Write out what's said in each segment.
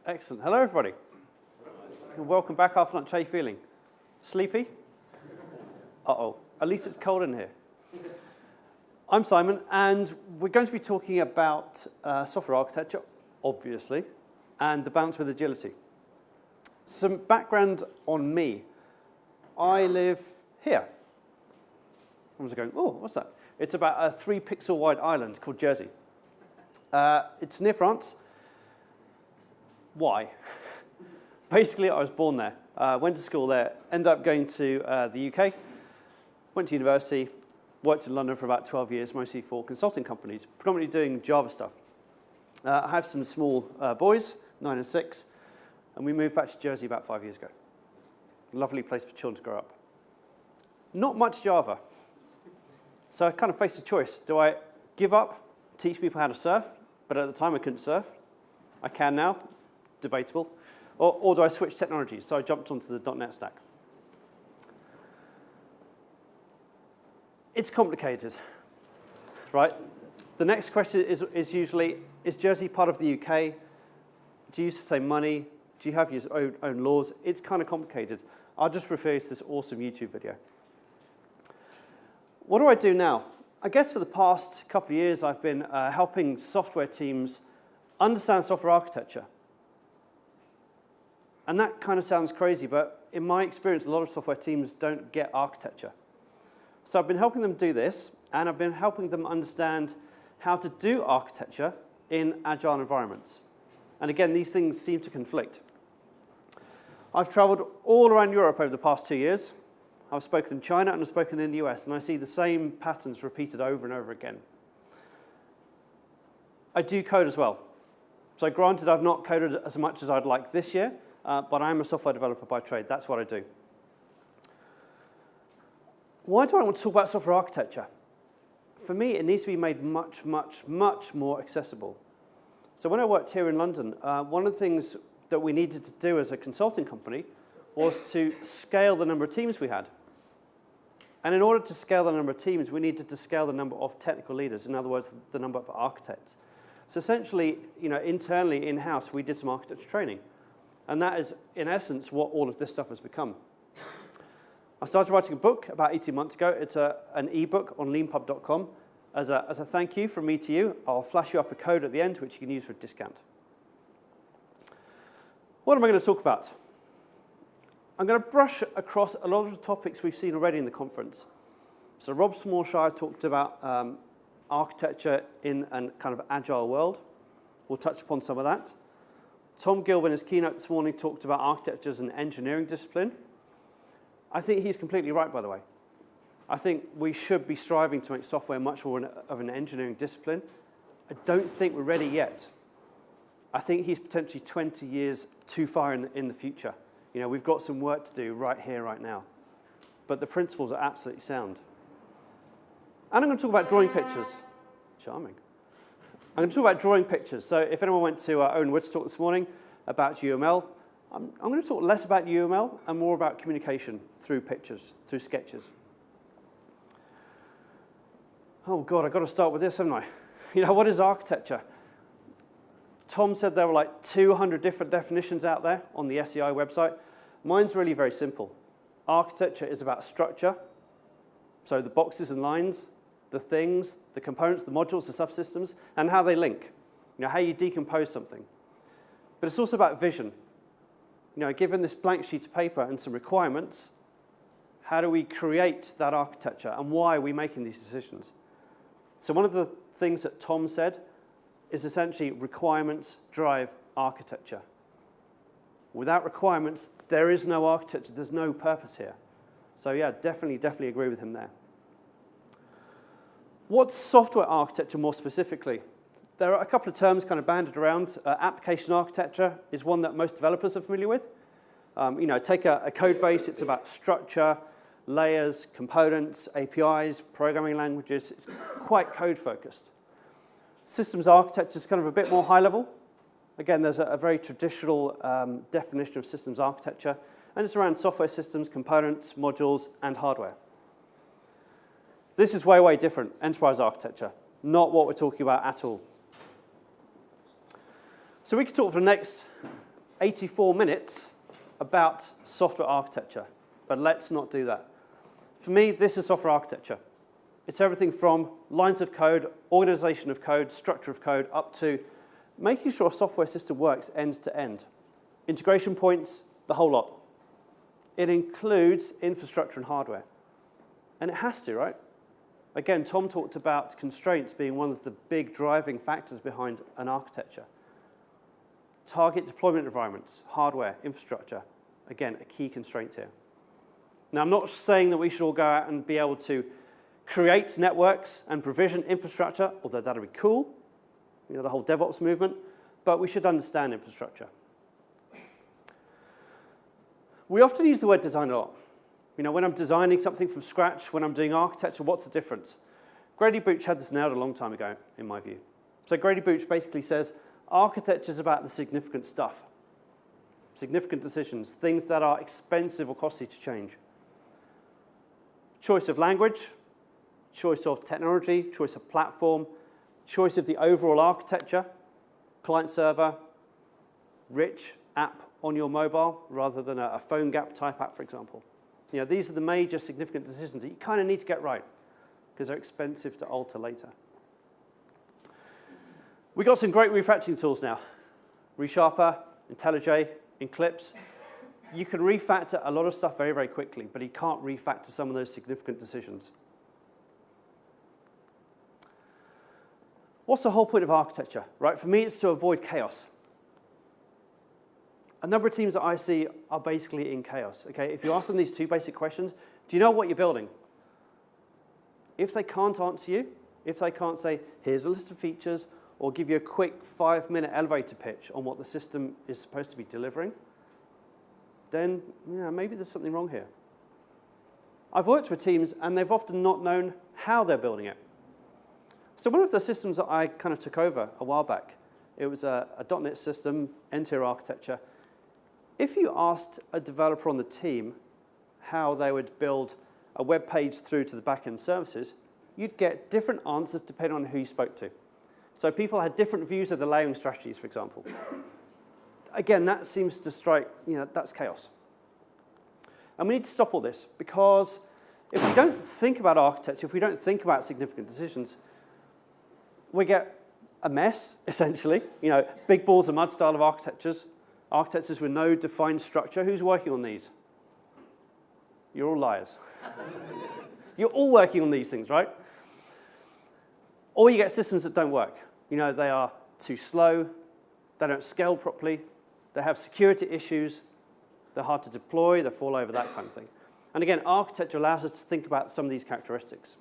Excellent. Hello, everybody. Welcome back after lunch. How are you feeling? Sleepy? Uh-oh. At least it's cold in here. I'm Simon, and we're going to be talking about software architecture, obviously, and the balance with agility. Some background on me. I live here. Everyone's going, oh, what's that? It's about a 3-pixel wide island called Jersey. It's near France. Why? Basically, I was born there, went to school there, ended up going to the UK, went to university, worked in London for about 12 years, mostly for consulting companies, predominantly doing Java stuff. I have some small boys, 9 and 6, and we moved back to Jersey about 5 years ago. Lovely place for children to grow up. Not much Java. So I kind of faced a choice. Do I give up, teach people how to surf? But at the time I couldn't surf. I can now, debatable. Or do I switch technologies? So I jumped onto the .NET stack. It's complicated, right? The next question is usually, is Jersey part of the UK? Do you use the same money? Do you have your own laws? It's kind of complicated. I'll just refer you to this awesome YouTube video. What do I do now? I guess for the past couple of years, I've been helping software teams understand software architecture. And that kind of sounds crazy, but in my experience, a lot of software teams don't get architecture. So I've been helping them do this, and I've been helping them understand how to do architecture in agile environments. And again, these things seem to conflict. I've traveled all around Europe over the past 2 years. I've spoken in China and I've spoken in the US, and I see the same patterns repeated over and over again. I do code as well. So granted, I've not coded as much as I'd like this year, but I'm a software developer by trade. That's what I do. Why do I want to talk about software architecture? For me, it needs to be made much, much, much more accessible. So when I worked here in London, one of the things that we needed to do as a consulting company was to scale the number of teams we had. And in order to scale the number of teams, we needed to scale the number of technical leaders, in other words, the number of architects. So essentially, internally, in-house, we did some architecture training. And that is, in essence, what all of this stuff has become. I started writing a book about 18 months ago. It's an ebook on leanpub.com. As a thank you from me to you, I'll flash you up a code at the end, which you can use for a discount. What am I going to talk about? I'm going to brush across a lot of the topics we've seen already in the conference. So Rob Smallshire talked about architecture in a kind of agile world. We'll touch upon some of that. Tom Gilb in his keynote this morning talked about architecture as an engineering discipline. I think he's completely right, by the way. I think we should be striving to make software much more of an engineering discipline. I don't think we're ready yet. I think he's potentially 20 years too far in the future. We've got some work to do right here, right now. But the principles are absolutely sound. And I'm going to talk about drawing pictures. Charming. I'm going to talk about drawing pictures. So if anyone went to Owen Wood's talk this morning about UML, I'm going to talk less about UML and more about communication through pictures, through sketches. Oh, God, I've got to start with this, haven't I? What is architecture? Tom said there were like 200 different definitions out there on the SEI website. Mine's really very simple. Architecture is about structure, so the boxes and lines, the things, the components, the modules, the subsystems, and how they link, how you decompose something. But it's also about vision. Given this blank sheet of paper and some requirements, how do we create that architecture, and why are we making these decisions? So one of the things that Tom said is essentially requirements drive architecture. Without requirements, there is no architecture, there's no purpose here. So yeah, definitely agree with him there. What's software architecture more specifically? There are a couple of terms kind of banded around. Application architecture is one that most developers are familiar with. Take a code base, it's about structure, layers, components, APIs, programming languages. It's quite code focused. Systems architecture is kind of a bit more high level. Again, there's a very traditional definition of systems architecture, and it's around software systems, components, modules, and hardware. This is way, way different, enterprise architecture, not what we're talking about at all. So we could talk for the next 84 minutes about software architecture, but let's not do that. For me, this is software architecture. It's everything from lines of code, organization of code, structure of code, up to making sure a software system works end to end. Integration points, the whole lot. It includes infrastructure and hardware. And it has to, right? Again, Tom talked about constraints being one of the big driving factors behind an architecture. Target deployment environments, hardware, infrastructure. Again, a key constraint here. Now, I'm not saying that we should all go out and be able to create networks and provision infrastructure, although that would be cool, the whole DevOps movement, but we should understand infrastructure. We often use the word design a lot. When I'm designing something from scratch, when I'm doing architecture, what's the difference? Grady Booch had this nailed a long time ago, in my view. So Grady Booch basically says, architecture is about the significant stuff, significant decisions, things that are expensive or costly to change. Choice of language, choice of technology, choice of platform, choice of the overall architecture, client-server, rich app on your mobile rather than a phone gap type app, for example. These are the major significant decisions that you kind of need to get right because they're expensive to alter later. We've got some great refactoring tools now. ReSharper, IntelliJ, Eclipse. You can refactor a lot of stuff very, very quickly, but you can't refactor some of those significant decisions. What's the whole point of architecture? Right? For me, it's to avoid chaos. A number of teams that I see are basically in chaos. Okay? If you ask them these two basic questions, do you know what you're building? If they can't answer you, if they can't say, here's a list of features, or give you a quick 5-minute elevator pitch on what the system is supposed to be delivering, then maybe there's something wrong here. I've worked with teams, and they've often not known how they're building it. So one of the systems that I kind of took over a while back, it was a .NET system, end-tier architecture. If you asked a developer on the team how they would build a web page through to the back-end services, you'd get different answers depending on who you spoke to. So people had different views of the layering strategies, for example. Again, that seems to strike, that's chaos. And we need to stop all this because if we don't think about architecture, if we don't think about significant decisions, we get a mess, essentially. Big balls of mud style of architectures with no defined structure. Who's working on these? You're all liars. You're all working on these things, right? Or you get systems that don't work. They are too slow, they don't scale properly, they have security issues, they're hard to deploy, they fall over, that kind of thing. And again, architecture allows us to think about some of these characteristics.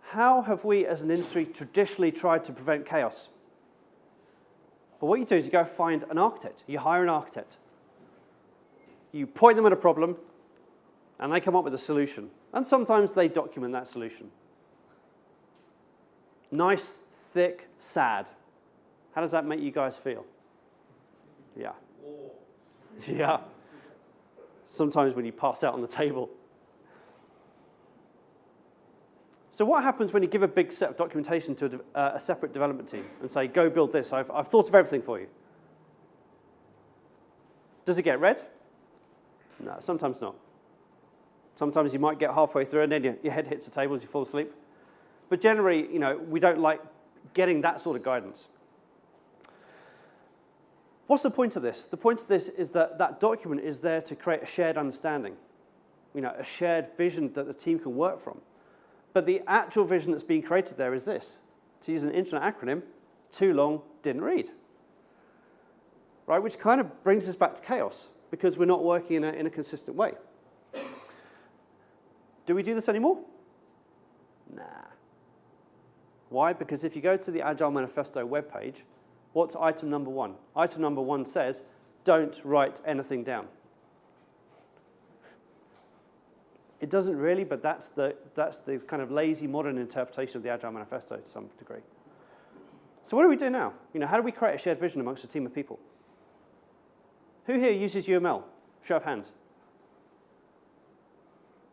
How have we as an industry traditionally tried to prevent chaos? Well, what you do is you go find an architect. You hire an architect. You point them at a problem, and they come up with a solution. And sometimes they document that solution. Nice, thick, sad. How does that make you guys feel? Yeah. Yeah. Sometimes when you pass out on the table. So what happens when you give a big set of documentation to a separate development team and say, go build this, I've thought of everything for you? Does it get read? No, sometimes not. Sometimes you might get halfway through and then your head hits the table as you fall asleep. But generally, we don't like getting that sort of guidance. What's the point of this? The point of this is that that document is there to create a shared understanding, a shared vision that the team can work from. But the actual vision that's being created there is this. To use an internet acronym, too long, didn't read. Right, which kind of brings us back to chaos because we're not working in a consistent way. Do we do this anymore? Nah. Why? Because if you go to the Agile Manifesto webpage, what's item number 1? Item number 1 says, don't write anything down. It doesn't really, but that's the kind of lazy modern interpretation of the Agile Manifesto to some degree. So what do we do now? How do we create a shared vision amongst a team of people? Who here uses UML? Show of hands.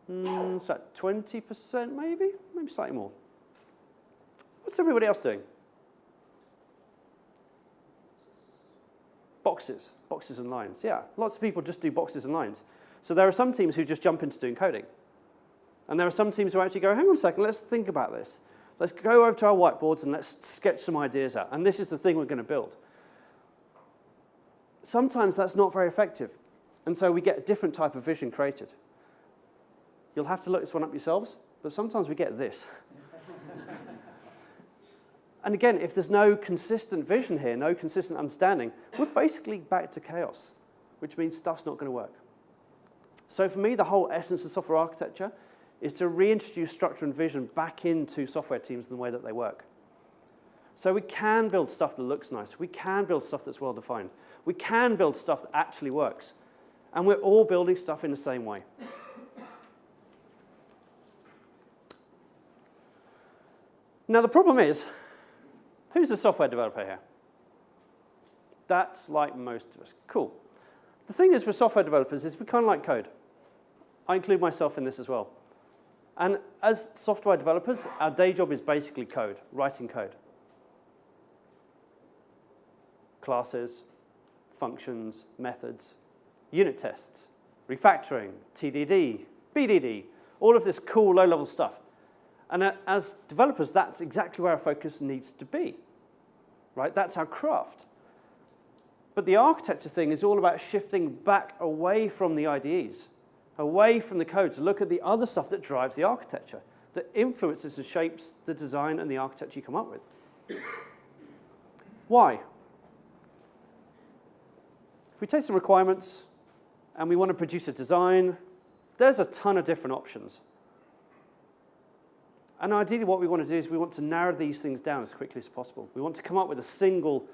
Is that 20% maybe? Maybe slightly more. What's everybody else doing? boxes and lines. Yeah, lots of people just do boxes and lines. So there are some teams who just jump into doing coding. And there are some teams who actually go, hang on a second, let's think about this. Let's go over to our whiteboards and let's sketch some ideas out. And this is the thing we're going to build. Sometimes that's not very effective. And so we get a different type of vision created. You'll have to look this one up yourselves, but sometimes we get this. And again, if there's no consistent vision here, no consistent understanding, we're basically back to chaos, which means stuff's not going to work. So for me, the whole essence of software architecture is to reintroduce structure and vision back into software teams in the way that they work. So we can build stuff that looks nice. We can build stuff that's well-defined. We can build stuff that actually works. And we're all building stuff in the same way. Now, the problem is, who's a software developer here? That's like most of us. Cool. The thing is with software developers is we kind of like code. I include myself in this as well. And as software developers, our day job is basically code, writing code. Classes, functions, methods, unit tests, refactoring, TDD, BDD, all of this cool low-level stuff. And as developers, that's exactly where our focus needs to be. Right? That's our craft. But the architecture thing is all about shifting back away from the IDEs, away from the code, to look at the other stuff that drives the architecture, that influences and shapes the design and the architecture you come up with. Why? If we take some requirements and we want to produce a design, there's a ton of different options. And ideally what we want to do is we want to narrow these things down as quickly as possible. We want to come up with a single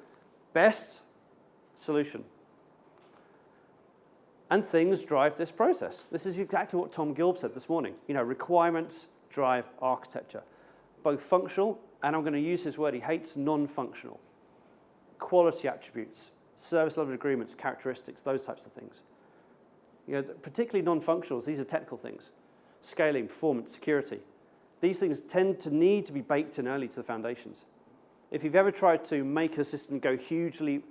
best solution. And things drive this process. This is exactly what Tom Gilb said this morning. You know, requirements drive architecture, both functional, and I'm going to use his word he hates, non-functional. Quality attributes, service level agreements, characteristics, those types of things. You know, particularly non-functionals, these are technical things. Scaling, performance, security. These things tend to need to be baked in early to the foundations. If you've ever tried to make a system go hugely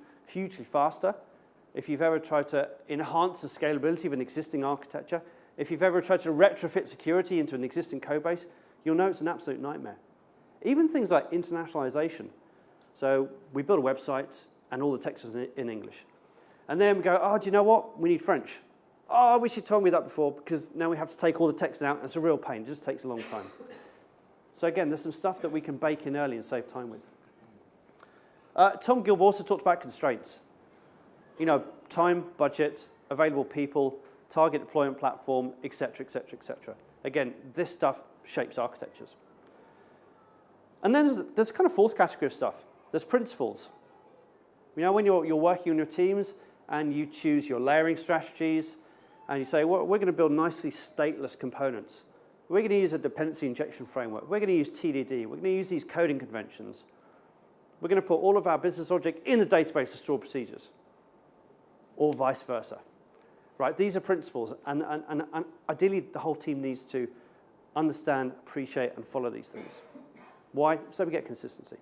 faster, if you've ever tried to enhance the scalability of an existing architecture, if you've ever tried to retrofit security into an existing code base, you'll know it's an absolute nightmare. Even things like internationalization. So we build a website and all the text is in English. And then we go, oh, do you know what? We need French. Oh, I wish you'd told me that before because now we have to take all the text out and it's a real pain. It just takes a long time. So again, there's some stuff that we can bake in early and save time with. Tom Gilb also talked about constraints. You know, time, budget, available people, target deployment platform, et cetera, et cetera, et cetera. Again, this stuff shapes architectures. And then there's kind of fourth category of stuff. There's principles. You know, when you're working on your teams and you choose your layering strategies and you say, well, we're going to build nicely stateless components. We're going to use a dependency injection framework. We're going to use TDD. We're going to use these coding conventions. We're going to put all of our business logic in the database to store procedures, or vice versa. Right? These are principles, and ideally the whole team needs to understand, appreciate, and follow these things. Why? So we get consistency.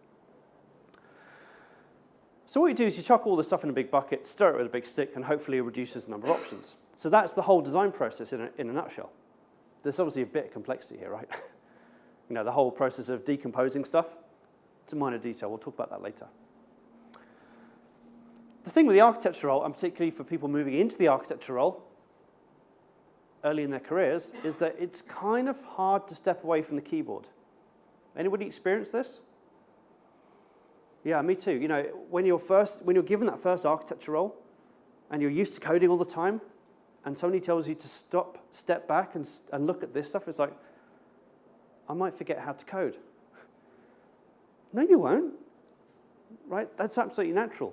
So what you do is you chuck all this stuff in a big bucket, stir it with a big stick, and hopefully it reduces the number of options. So that's the whole design process in a nutshell. There's obviously a bit of complexity here, right? You know, the whole process of decomposing stuff. It's a minor detail. We'll talk about that later. The thing with the architecture role, and particularly for people moving into the architecture role early in their careers, is that it's kind of hard to step away from the keyboard. Anybody experience this? Yeah, me too. You know, when you're given that first architecture role, and you're used to coding all the time, and somebody tells you to stop, step back, and look at this stuff, it's like, I might forget how to code. No, you won't. Right? That's absolutely natural.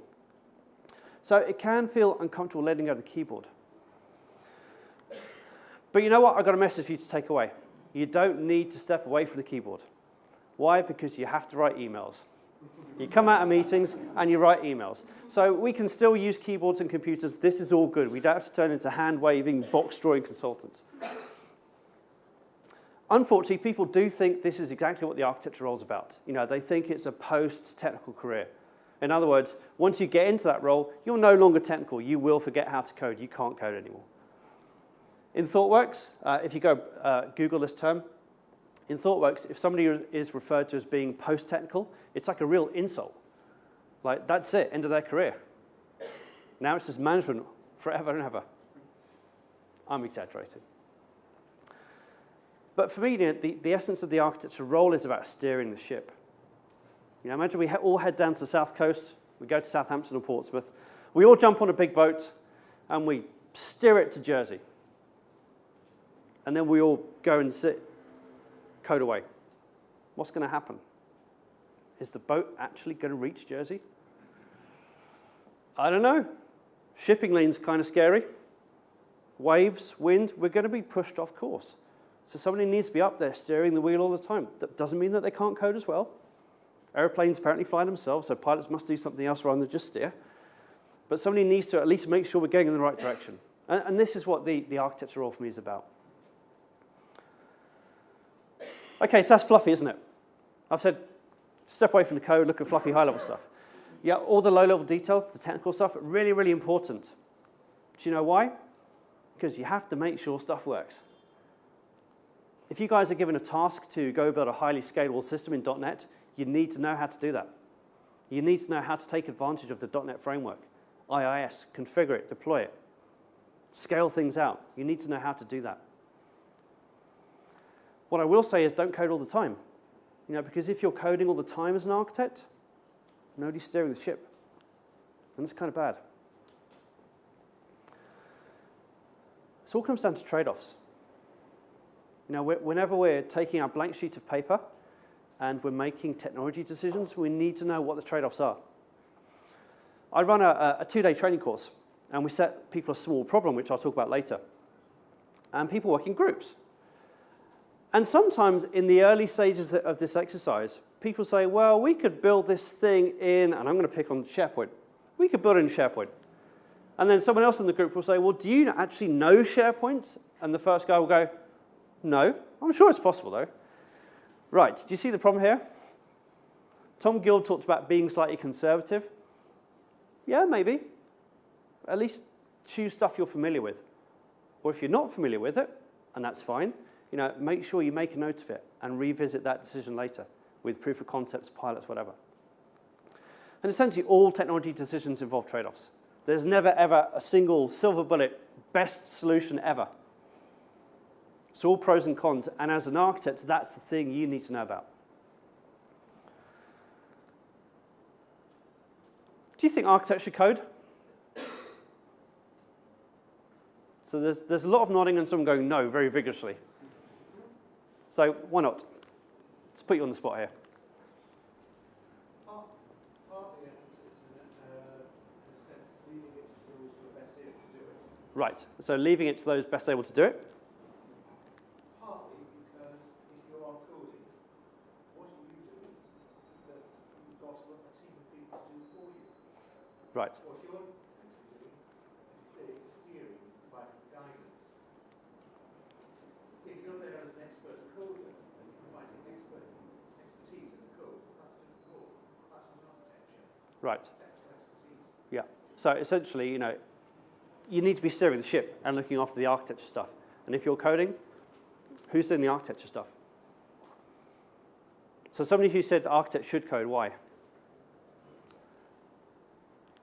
So it can feel uncomfortable letting go of the keyboard. But you know what? I've got a message for you to take away. You don't need to step away from the keyboard. Why? Because you have to write emails. You come out of meetings and you write emails. So we can still use keyboards and computers. This is all good. We don't have to turn into hand-waving, box-drawing consultants. Unfortunately, people do think this is exactly what the architecture role is about. You know, they think it's a post-technical career. In other words, once you get into that role, you're no longer technical. You will forget how to code. You can't code anymore. In ThoughtWorks, if you go Google this term, in ThoughtWorks, if somebody is referred to as being post-technical, it's like a real insult. Like, that's it, end of their career. Now it's just management forever and ever. I'm exaggerating. But for me, the essence of the architecture role is about steering the ship. Imagine we all head down to the south coast, we go to Southampton or Portsmouth, we all jump on a big boat, and we steer it to Jersey. And then we all go and sit, code away. What's going to happen? Is the boat actually going to reach Jersey? I don't know. Shipping lane's kind of scary. Waves, wind, we're going to be pushed off course. So somebody needs to be up there steering the wheel all the time. That doesn't mean that they can't code as well. Airplanes apparently fly themselves, so pilots must do something else rather than just steer. But somebody needs to at least make sure we're going in the right direction. And this is what the architecture role for me is about. Okay, so that's fluffy, isn't it? I've said, step away from the code, look at fluffy high-level stuff. Yeah, all the low-level details, the technical stuff, really, really important. Do you know why? Because you have to make sure stuff works. If you guys are given a task to go build a highly scalable system in .NET, you need to know how to do that. You need to know how to take advantage of the .NET framework, IIS, configure it, deploy it, scale things out. You need to know how to do that. What I will say is don't code all the time. Because if you're coding all the time as an architect, nobody's steering the ship. And it's kind of bad. So it all comes down to trade-offs. Whenever we're taking our blank sheet of paper and we're making technology decisions, we need to know what the trade-offs are. I run a 2-day training course, and we set people a small problem, which I'll talk about later. And people work in groups. And sometimes in the early stages of this exercise, people say, well, we could build this thing in, and I'm going to pick on SharePoint. We could build it in SharePoint. And then someone else in the group will say, well, do you actually know SharePoint? And the first guy will go, no. I'm sure it's possible, though. Right, do you see the problem here? Tom Guild talked about being slightly conservative. Yeah, maybe. At least choose stuff you're familiar with. Or if you're not familiar with it, and that's fine, make sure you make a note of it and revisit that decision later with proof of concepts, pilots, whatever. And essentially, all technology decisions involve trade-offs. There's never, ever a single silver bullet, best solution ever. It's all pros and cons, and as an architect, that's the thing you need to know about. Do you think architects should code? So there's a lot of nodding and someone going no very vigorously. So why not? Let's put you on the spot here. Partly, it's in a sense, leaving it to those who are best able to do it. Right, so leaving it to those best able to do it. Partly because if you are coding, what are you doing that you've got a team of people to do for you? Right. What you're doing, as you say, is steering, providing guidance. If you're there as an expert coder and you're providing expertise in the code, that's a different role. That's an architecture. Right. Technical expertise. Yeah. So essentially, you need to be steering the ship and looking after the architecture stuff. And if you're coding, who's doing the architecture stuff? So somebody who said architects should code, why?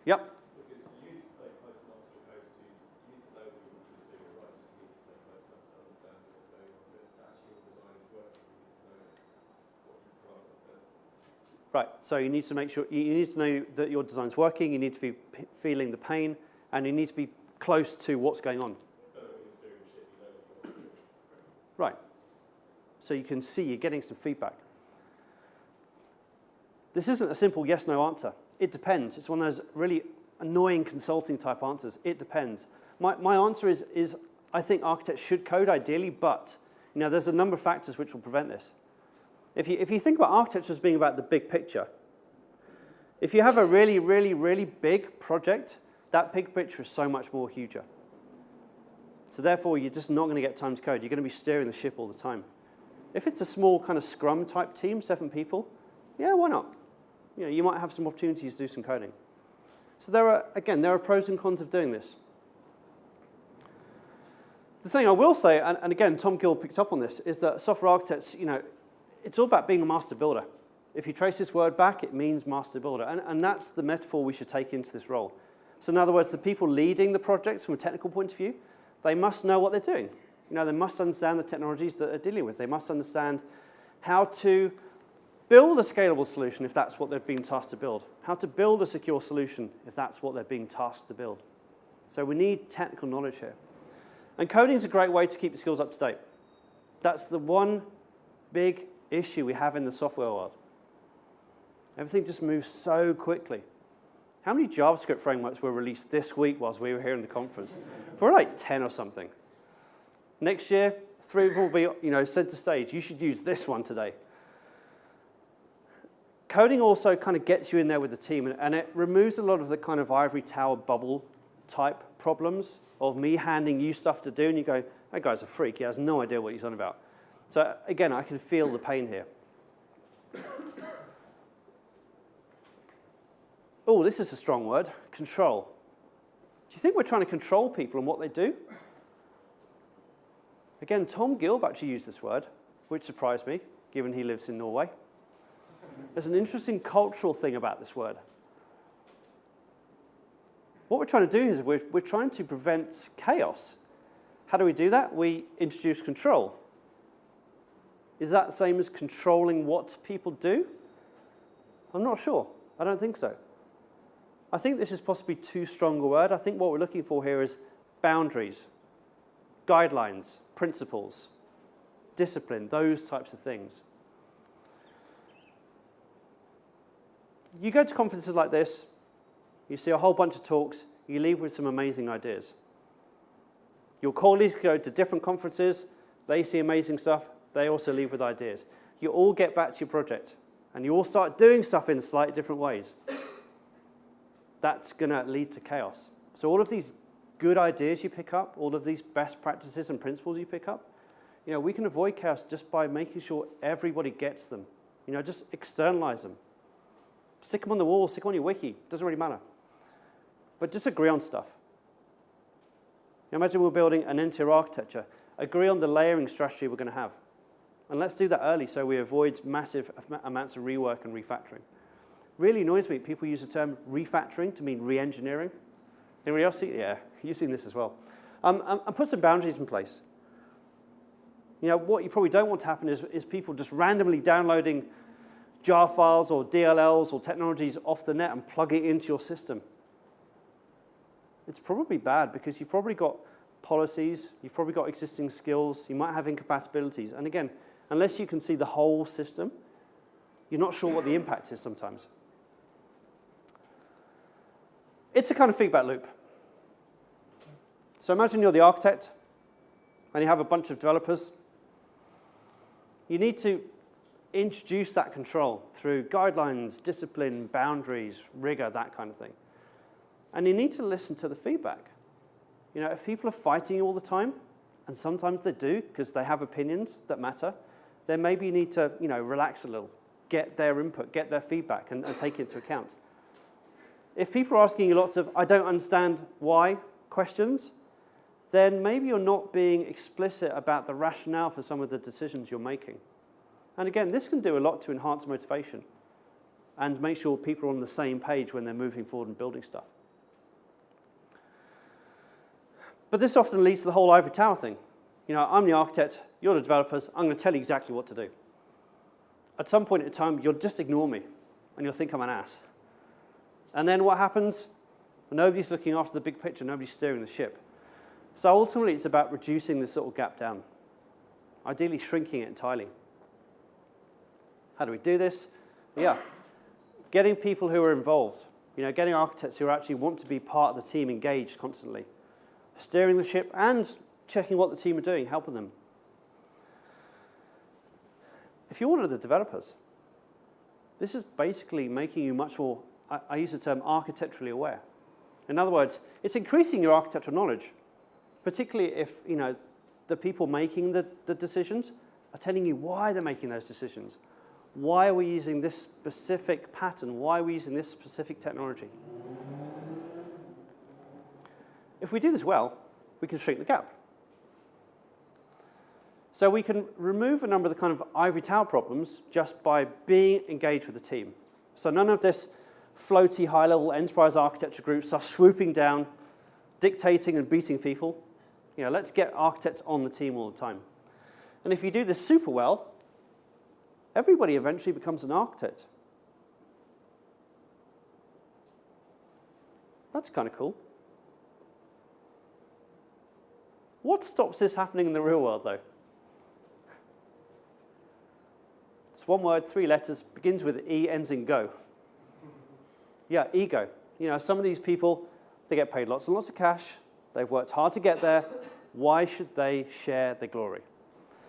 Yep. Because you need to stay close enough to the code you need to know what you're doing right, you need to stay close enough to understand what's going on, but that's your design is working, you need to know what your product says. Right, so you need to make sure, you need to know that your design's working, you need to be feeling the pain, and you need to be close to what's going on. So that when you're steering the ship, you know what you're doing. Right. So you can see you're getting some feedback. This isn't a simple yes-no answer. It depends. It's one of those really annoying consulting type answers. It depends. My answer is I think architects should code ideally, but there's a number of factors which will prevent this. If you think about architecture as being about the big picture, if you have a really, really, really big project, that big picture is so much more huger. So therefore, you're just not going to get time to code. You're going to be steering the ship all the time. If it's a small kind of Scrum type team, 7 people, yeah, why not? you might have some opportunities to do some coding. So there are pros and cons of doing this. The thing I will say, and again, Tom Gill picked up on this, is that software architects, it's all about being a master builder. If you trace this word back, it means master builder. And that's the metaphor we should take into this role. So in other words, the people leading the projects from a technical point of view, they must know what they're doing. They must understand the technologies that they're dealing with. They must understand how to build a scalable solution if that's what they're being tasked to build. How to build a secure solution if that's what they're being tasked to build. So we need technical knowledge here. And coding is a great way to keep the skills up to date. That's the one big issue we have in the software world. Everything just moves so quickly. How many JavaScript frameworks were released this week whilst we were here in the conference? For like 10 or something. Next year, 3 of them will be center stage. You should use this one today. Coding also kind of gets you in there with the team, and it removes a lot of the kind of ivory tower bubble type problems of me handing you stuff to do, and you go, that guy's a freak. He has no idea what he's on about. So again, I can feel the pain here. Oh, this is a strong word, control. Do you think we're trying to control people and what they do? Again, Tom Gill actually used this word, which surprised me, given he lives in Norway. There's an interesting cultural thing about this word. What we're trying to do is we're trying to prevent chaos. How do we do that? We introduce control. Is that the same as controlling what people do? I'm not sure. I don't think so. I think this is possibly too strong a word. I think what we're looking for here is boundaries, guidelines, principles, discipline, those types of things. You go to conferences like this, you see a whole bunch of talks, you leave with some amazing ideas. Your colleagues go to different conferences, they see amazing stuff, they also leave with ideas. You all get back to your project, and you all start doing stuff in slightly different ways. That's going to lead to chaos. So all of these good ideas you pick up, all of these best practices and principles you pick up, we can avoid chaos just by making sure everybody gets them. Just externalize them. Stick them on the wall, stick them on your wiki, doesn't really matter. But just agree on stuff. Imagine we're building an end-tier architecture. Agree on the layering strategy we're going to have. And let's do that early so we avoid massive amounts of rework and refactoring. Really annoys me, people use the term refactoring to mean re-engineering. Anybody else see it? Yeah, you've seen this as well. And put some boundaries in place. What you probably don't want to happen is people just randomly downloading jar files or DLLs or technologies off the net and plug it into your system. It's probably bad because you've probably got policies, you've probably got existing skills, you might have incompatibilities. And again, unless you can see the whole system, you're not sure what the impact is sometimes. It's a kind of feedback loop. So imagine you're the architect and you have a bunch of developers. You need to introduce that control through guidelines, discipline, boundaries, rigor, that kind of thing. And you need to listen to the feedback. If people are fighting you all the time, and sometimes they do because they have opinions that matter, then maybe you need to relax a little, get their input, get their feedback, and take it into account. If people are asking you lots of "I don't understand why" questions, then maybe you're not being explicit about the rationale for some of the decisions you're making. And again, this can do a lot to enhance motivation and make sure people are on the same page when they're moving forward and building stuff. But this often leads to the whole ivory tower thing. I'm the architect, you're the developers, I'm going to tell you exactly what to do. At some point in time, you'll just ignore me, and you'll think I'm an ass. And then what happens? Nobody's looking after the big picture, nobody's steering the ship. So ultimately, it's about reducing this little gap down, ideally shrinking it entirely. How do we do this? Yeah, getting people who are involved, getting architects who actually want to be part of the team engaged constantly, steering the ship and checking what the team are doing, helping them. If you're one of the developers, this is basically making you much more, I use the term architecturally aware. In other words, it's increasing your architectural knowledge, particularly if the people making the decisions are telling you why they're making those decisions, Why are we using this specific pattern? Why are we using this specific technology? If we do this well, we can shrink the gap. So we can remove a number of the kind of ivory tower problems just by being engaged with the team. So none of this floaty high-level enterprise architecture group stuff swooping down, dictating and beating people. You know, let's get architects on the team all the time. And if you do this super well, everybody eventually becomes an architect. That's kind of cool. What stops this happening in the real world, though? It's one word, 3 letters, begins with E, ends in go. Yeah, ego. You know, some of these people, they get paid lots and lots of cash. They've worked hard to get there. Why should they share the glory?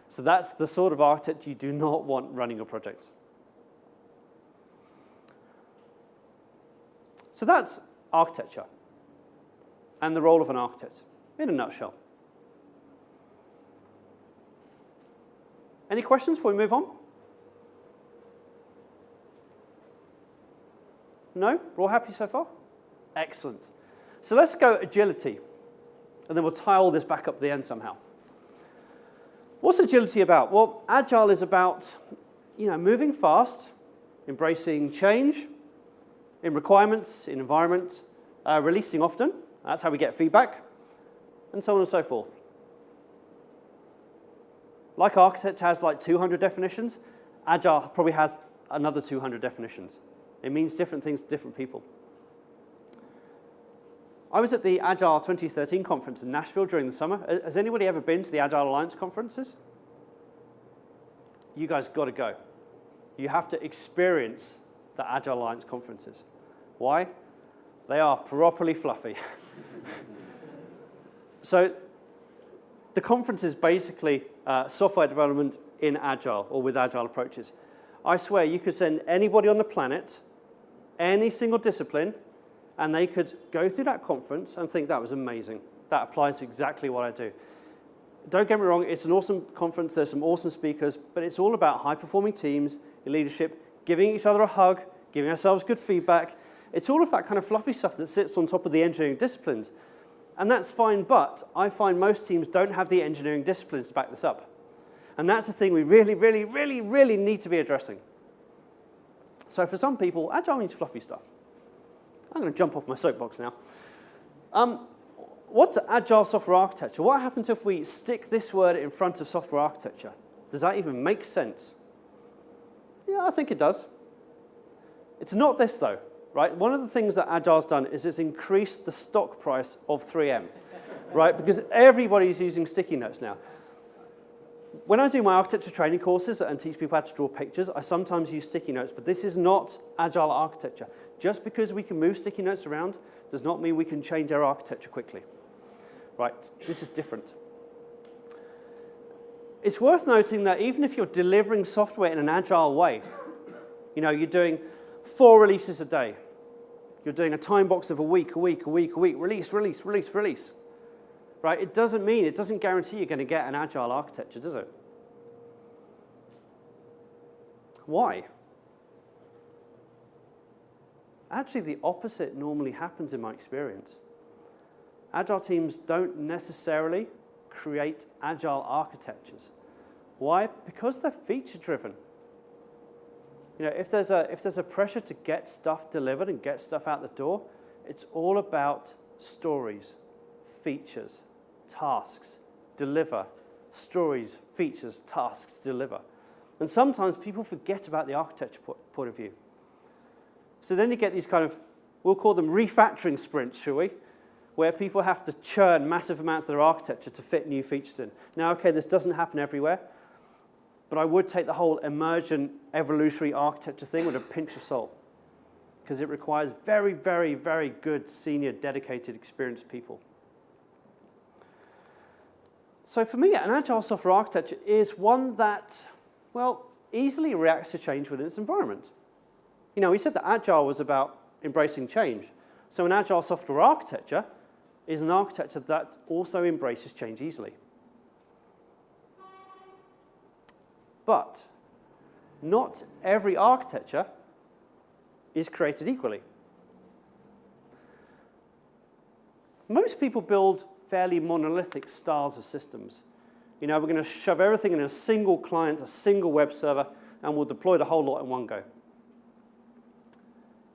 So that's the sort of architect you do not want running your projects. So that's architecture and the role of an architect in a nutshell. Any questions before we move on? No? We're all happy so far? Excellent. So let's go agility, and then we'll tie all this back up at the end somehow. What's agility about? Well, Agile is about, you know, moving fast, embracing change in requirements, in environment, releasing often. That's how we get feedback, and so on and so forth. Like architecture has like 200 definitions, Agile probably has another 200 definitions. It means different things to different people. I was at the Agile 2013 conference in Nashville during the summer. Has anybody ever been to the Agile Alliance conferences? You guys got to go. You have to experience the Agile Alliance conferences. Why? They are properly fluffy. So the conference is basically software development in Agile or with Agile approaches. I swear you could send anybody on the planet, any single discipline, and they could go through that conference and think that was amazing. That applies to exactly what I do. Don't get me wrong, it's an awesome conference, there's some awesome speakers, but it's all about high-performing teams, leadership, giving each other a hug, giving ourselves good feedback. It's all of that kind of fluffy stuff that sits on top of the engineering disciplines. And that's fine, but I find most teams don't have the engineering disciplines to back this up. And that's the thing we really, really, really, really need to be addressing. So for some people, Agile means fluffy stuff. I'm going to jump off my soapbox now. What's Agile software architecture? What happens if we stick this word in front of software architecture? Does that even make sense? Yeah, I think it does. It's not this, though, right? One of the things that Agile's done is it's increased the stock price of 3M, right? Because everybody's using sticky notes now. When I do my architecture training courses and teach people how to draw pictures, I sometimes use sticky notes, but this is not Agile architecture. Just because we can move sticky notes around does not mean we can change our architecture quickly. Right, this is different. It's worth noting that even if you're delivering software in an Agile way, you know, you're doing 4 releases a day, you're doing a time box of a week, release, right? It doesn't guarantee you're going to get an Agile architecture, does it? Why? Actually, the opposite normally happens in my experience. Agile teams don't necessarily create Agile architectures. Why? Because they're feature-driven. You know, if there's a pressure to get stuff delivered and get stuff out the door, it's all about stories, features, tasks, deliver, stories, features, tasks, deliver. And sometimes people forget about the architecture point of view. So then you get these kind of, we'll call them refactoring sprints, shall we? Where people have to churn massive amounts of their architecture to fit new features in. Now, okay, this doesn't happen everywhere, but I would take the whole emergent evolutionary architecture thing with a pinch of salt, because it requires very, very, very good, senior, dedicated, experienced people. So for me, an Agile software architecture is one that, well, easily reacts to change within its environment. You know, we said that Agile was about embracing change. So an Agile software architecture is an architecture that also embraces change easily. But not every architecture is created equally. Most people build fairly monolithic styles of systems. You know, we're going to shove everything in a single client, a single web server, and we'll deploy the whole lot in one go.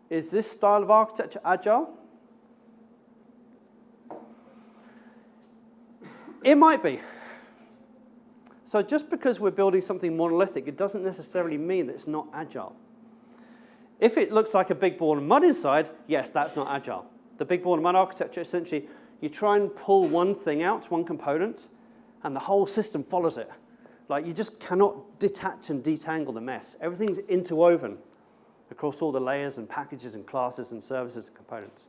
Is this style of architecture agile? It might be. So just because we're building something monolithic, it doesn't necessarily mean that it's not agile. If it looks like a big ball of mud inside, yes, that's not agile. The big ball of mud architecture, essentially, you try and pull one thing out, one component, and the whole system follows it. Like, you just cannot detach and detangle the mess. Everything's interwoven across all the layers and packages and classes and services and components.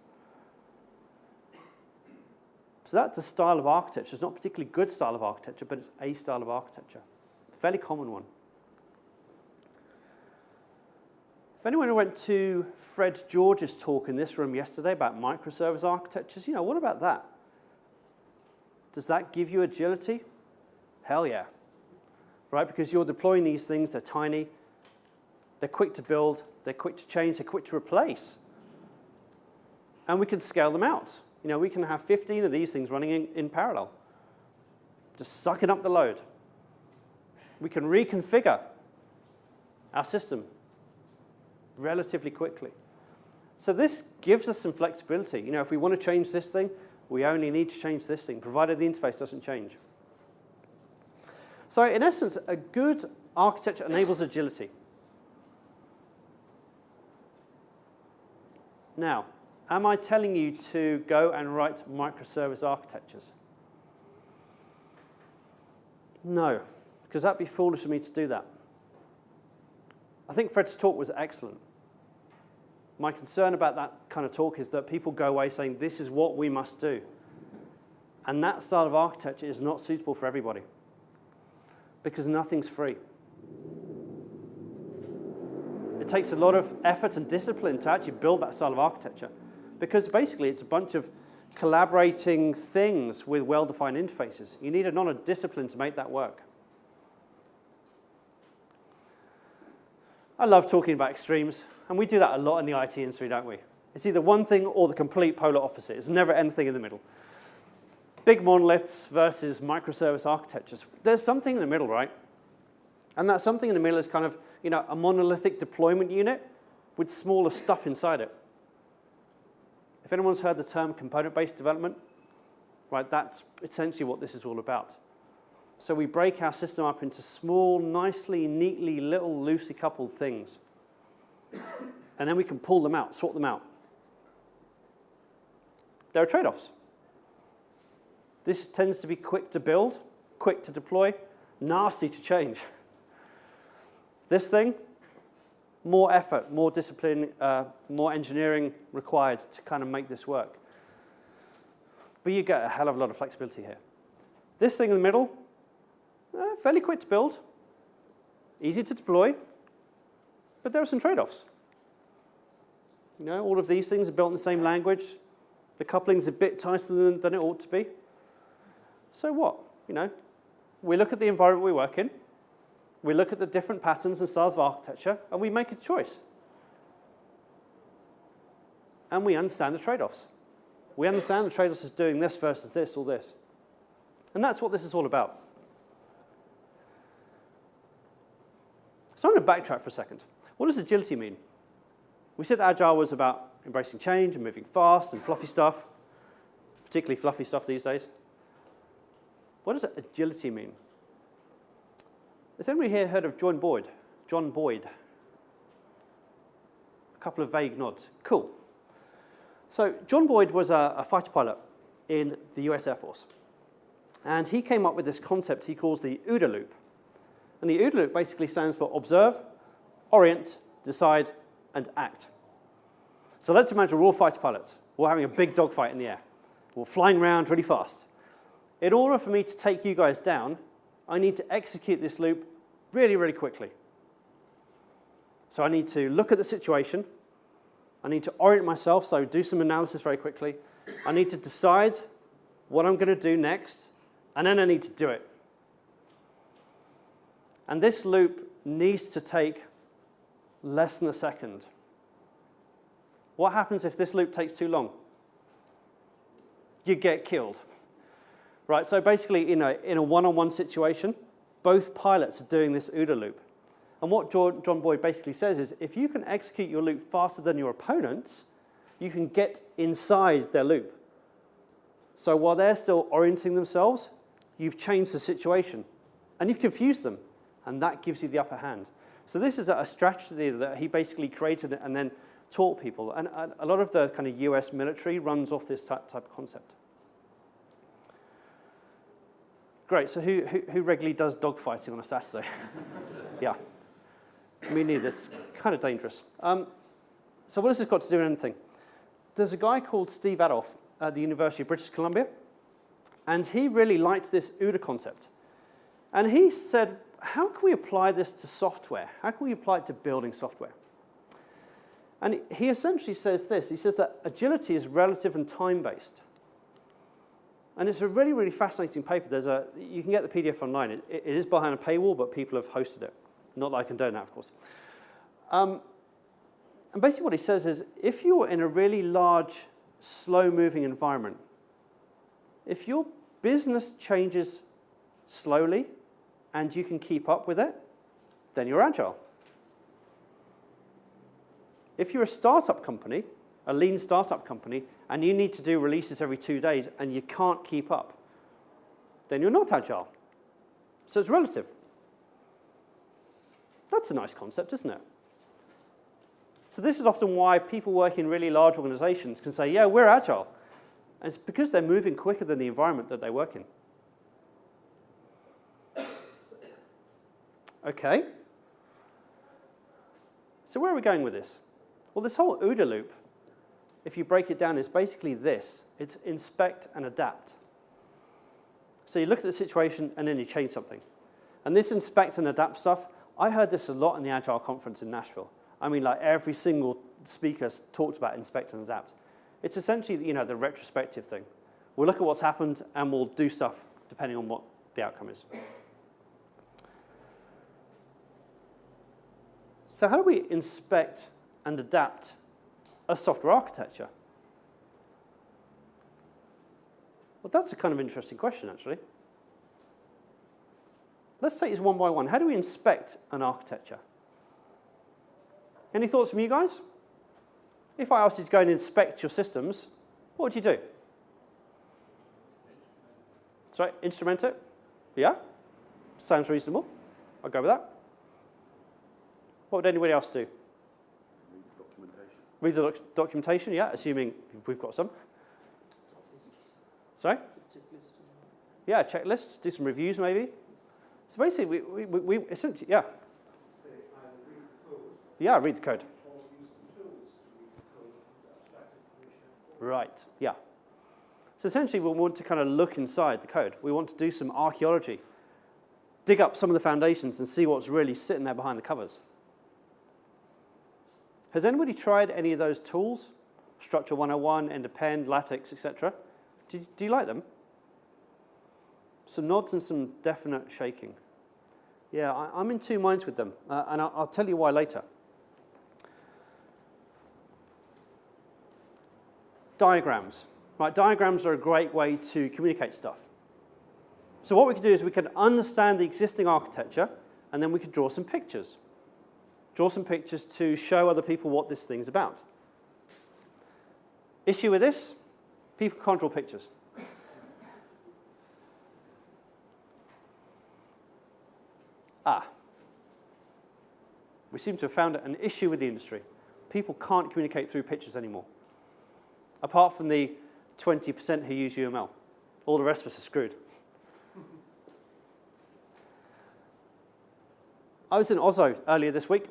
So that's a style of architecture. It's not a particularly good style of architecture, but it's a style of architecture. A fairly common one. If anyone went to Fred George's talk in this room yesterday about microservice architectures, you know, what about that? Does that give you agility? Hell yeah. Right, because you're deploying these things, they're tiny, they're quick to build, they're quick to change, they're quick to replace. And we can scale them out. You know, we can have 15 of these things running in parallel, just sucking up the load. We can reconfigure our system relatively quickly. So this gives us some flexibility. You know, if we want to change this thing, we only need to change this thing, provided the interface doesn't change. So in essence, a good architecture enables agility. Now, am I telling you to go and write microservice architectures? No, because that'd be foolish of me to do that. I think Fred's talk was excellent. My concern about that kind of talk is that people go away saying, this is what we must do. And that style of architecture is not suitable for everybody, because nothing's free. It takes a lot of effort and discipline to actually build that style of architecture, because basically it's a bunch of collaborating things with well-defined interfaces. You need a lot of discipline to make that work. I love talking about extremes, and we do that a lot in the IT industry, don't we? It's either one thing or the complete polar opposite. It's never anything in the middle. Big monoliths versus microservice architectures. There's something in the middle, right? And that something in the middle is kind of, you know, a monolithic deployment unit with smaller stuff inside it. If anyone's heard the term component-based development, right, that's essentially what this is all about. So we break our system up into small, nicely, neatly, little, loosely coupled things. And then we can pull them out, sort them out. There are trade-offs. This tends to be quick to build, quick to deploy, nasty to change. This thing, more effort, more discipline, more engineering required to kind of make this work. But you get a hell of a lot of flexibility here. This thing in the middle, fairly quick to build, easy to deploy, but there are some trade-offs. You know, all of these things are built in the same language. The coupling's a bit tighter than it ought to be. So what? You know, we look at the environment we work in, we look at the different patterns and styles of architecture, and we make a choice. And we understand the trade-offs. We understand the trade-offs as doing this versus this or this. And that's what this is all about. So I'm going to backtrack for a second. What does agility mean? We said Agile was about embracing change and moving fast and fluffy stuff, particularly fluffy stuff these days. What does agility mean? Has anybody here heard of John Boyd? John Boyd? A couple of vague nods. Cool. So John Boyd was a fighter pilot in the US Air Force. And he came up with this concept he calls the OODA Loop. And the OODA Loop basically stands for observe, orient, decide, and act. So let's imagine we're all fighter pilots. We're having a big dogfight in the air. We're flying around really fast. In order for me to take you guys down, I need to execute this loop really, really quickly. So I need to look at the situation. I need to orient myself, so do some analysis very quickly. I need to decide what I'm going to do next, and then I need to do it. And this loop needs to take less than a second. What happens if this loop takes too long? You get killed. Right, so basically, in a one-on-one situation, both pilots are doing this OODA loop. And what John Boyd basically says is, if you can execute your loop faster than your opponents, you can get inside their loop. So while they're still orienting themselves, you've changed the situation. And you've confused them. And that gives you the upper hand. So this is a strategy that he basically created and then taught people. And a lot of the kind of US military runs off this type of concept. Great, so who regularly does dogfighting on a Saturday? Yeah. Me neither, it's kind of dangerous. So what has this got to do with anything? There's a guy called Steve Adolph at the University of British Columbia, and he really liked this OODA concept. And he said, how can we apply this to software? How can we apply it to building software? And he essentially says this. He says that agility is relative and time-based. And it's a really, really fascinating paper. You can get the PDF online. It is behind a paywall, but people have hosted it. Not that I condone that, of course. And basically what he says is, if you're in a really large, slow-moving environment, if your business changes slowly and you can keep up with it, then you're agile. If you're a startup company, a lean startup company, and you need to do releases every 2 days and you can't keep up, then you're not agile. So it's relative. That's a nice concept, isn't it? So this is often why people working in really large organizations can say, yeah, we're agile. And it's because they're moving quicker than the environment that they work in. Okay. So where are we going with this? Well, this whole OODA loop, if you break it down, is basically this. It's inspect and adapt. So you look at the situation and then you change something. And this inspect and adapt stuff, I heard this a lot in the Agile conference in Nashville. I mean, like every single speaker talked about inspect and adapt. It's essentially, the retrospective thing. We'll look at what's happened and we'll do stuff depending on what the outcome is. So how do we inspect and adapt a software architecture? Well, that's a kind of interesting question, actually. Let's take this one by one. How do we inspect an architecture? Any thoughts from you guys? If I asked you to go and inspect your systems, what would you do? Sorry, instrument it? Yeah? Sounds reasonable. I'll go with that. What would anybody else do? Read the documentation, yeah, assuming we've got some. Sorry? Yeah, checklists, do some reviews maybe. So basically, we essentially, yeah. Say either read the code. Yeah, read the code. Or use some tools to read the code and abstract information. Right, yeah. So essentially, we want to kind of look inside the code. We want to do some archaeology, dig up some of the foundations and see what's really sitting there behind the covers. Has anybody tried any of those tools? Structure 101, Endapend, LaTeX, etc. Do you like them? Some nods and some definite shaking. Yeah, I'm in two minds with them, and I'll tell you why later. Diagrams. Right, diagrams are a great way to communicate stuff. So what we could do is we could understand the existing architecture, and then we could draw some pictures. Draw some pictures to show other people what this thing's about. Issue with this? People can't draw pictures. We seem to have found an issue with the industry. People can't communicate through pictures anymore. Apart from the 20% who use UML. All the rest of us are screwed. I was in Oslo earlier this week,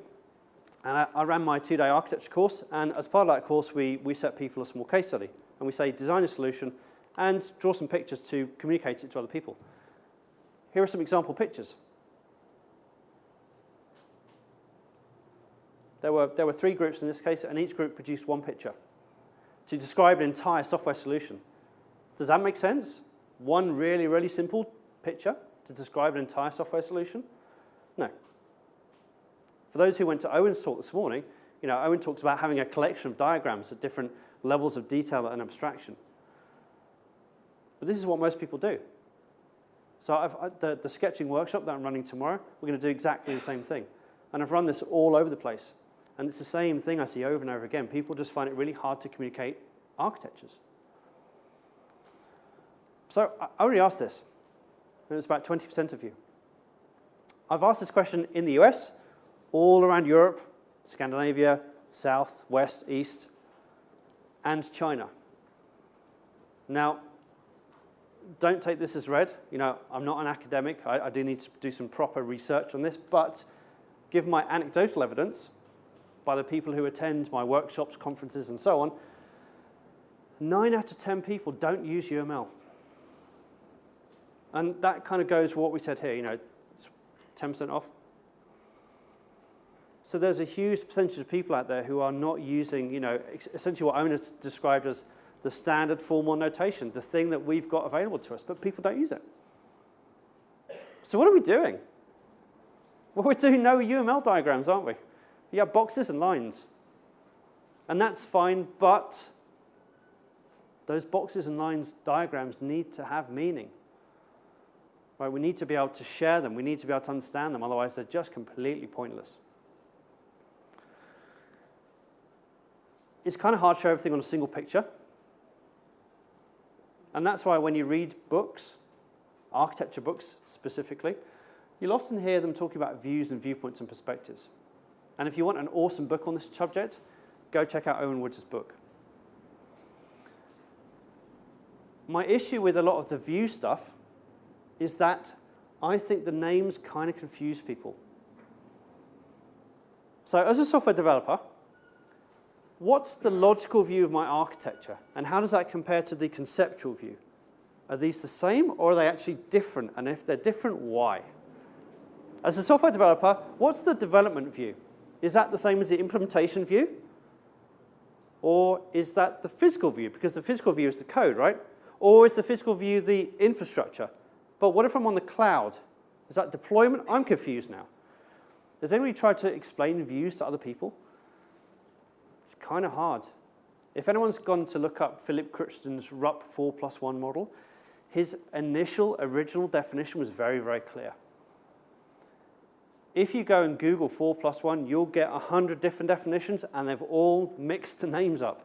and I ran my 2-day architecture course, and as part of that course, we set people a small case study. And we say, design a solution and draw some pictures to communicate it to other people. Here are some example pictures. There were 3 groups in this case, and each group produced 1 picture to describe an entire software solution. Does that make sense? One really, really simple picture to describe an entire software solution? No. For For those who went to Owen's talk this morning, Owen talks about having a collection of diagrams at different levels of detail and abstraction. But this is what most people do. So the sketching workshop that I'm running tomorrow, we're going to do exactly the same thing. And I've run this all over the place. And it's the same thing I see over and over again. People just find it really hard to communicate architectures. So I already asked this, and it was about 20% of you. I've asked this question in the US, all around Europe, Scandinavia, South, West, East, and China. Now, don't take this as read. I'm not an academic. I do need to do some proper research on this, but given my anecdotal evidence by the people who attend my workshops, conferences, and so on, 9 out of 10 people don't use UML. And that kind of goes with what we said here, it's 10% off. So there's a huge percentage of people out there who are not using, essentially what Owen has described as the standard formal notation, the thing that we've got available to us, but people don't use it. So what are we doing? Well, we're doing no UML diagrams, aren't we? You have boxes and lines. And that's fine, but those boxes and lines diagrams need to have meaning. Right? We need to be able to share them. We need to be able to understand them. Otherwise, they're just completely pointless. It's kind of hard to show everything on a single picture. And that's why when you read books, architecture books specifically, you'll often hear them talking about views and viewpoints and perspectives. And if you want an awesome book on this subject, go check out Owen Woods' book. My issue with a lot of the view stuff is that I think the names kind of confuse people. So as a software developer, what's the logical view of my architecture? And how does that compare to the conceptual view? Are these the same, or are they actually different? And if they're different, why? As a software developer, what's the development view? Is that the same as the implementation view? Or is that the physical view? Because the physical view is the code, right? Or is the physical view the infrastructure? But what if I'm on the cloud? Is that deployment? I'm confused now. Has anybody tried to explain views to other people? It's kind of hard. If anyone's gone to look up Philip Cruikshan's RUP 4+1 model, his initial original definition was very, very clear. If you go and Google 4+1, you'll get 100 different definitions, and they've all mixed the names up.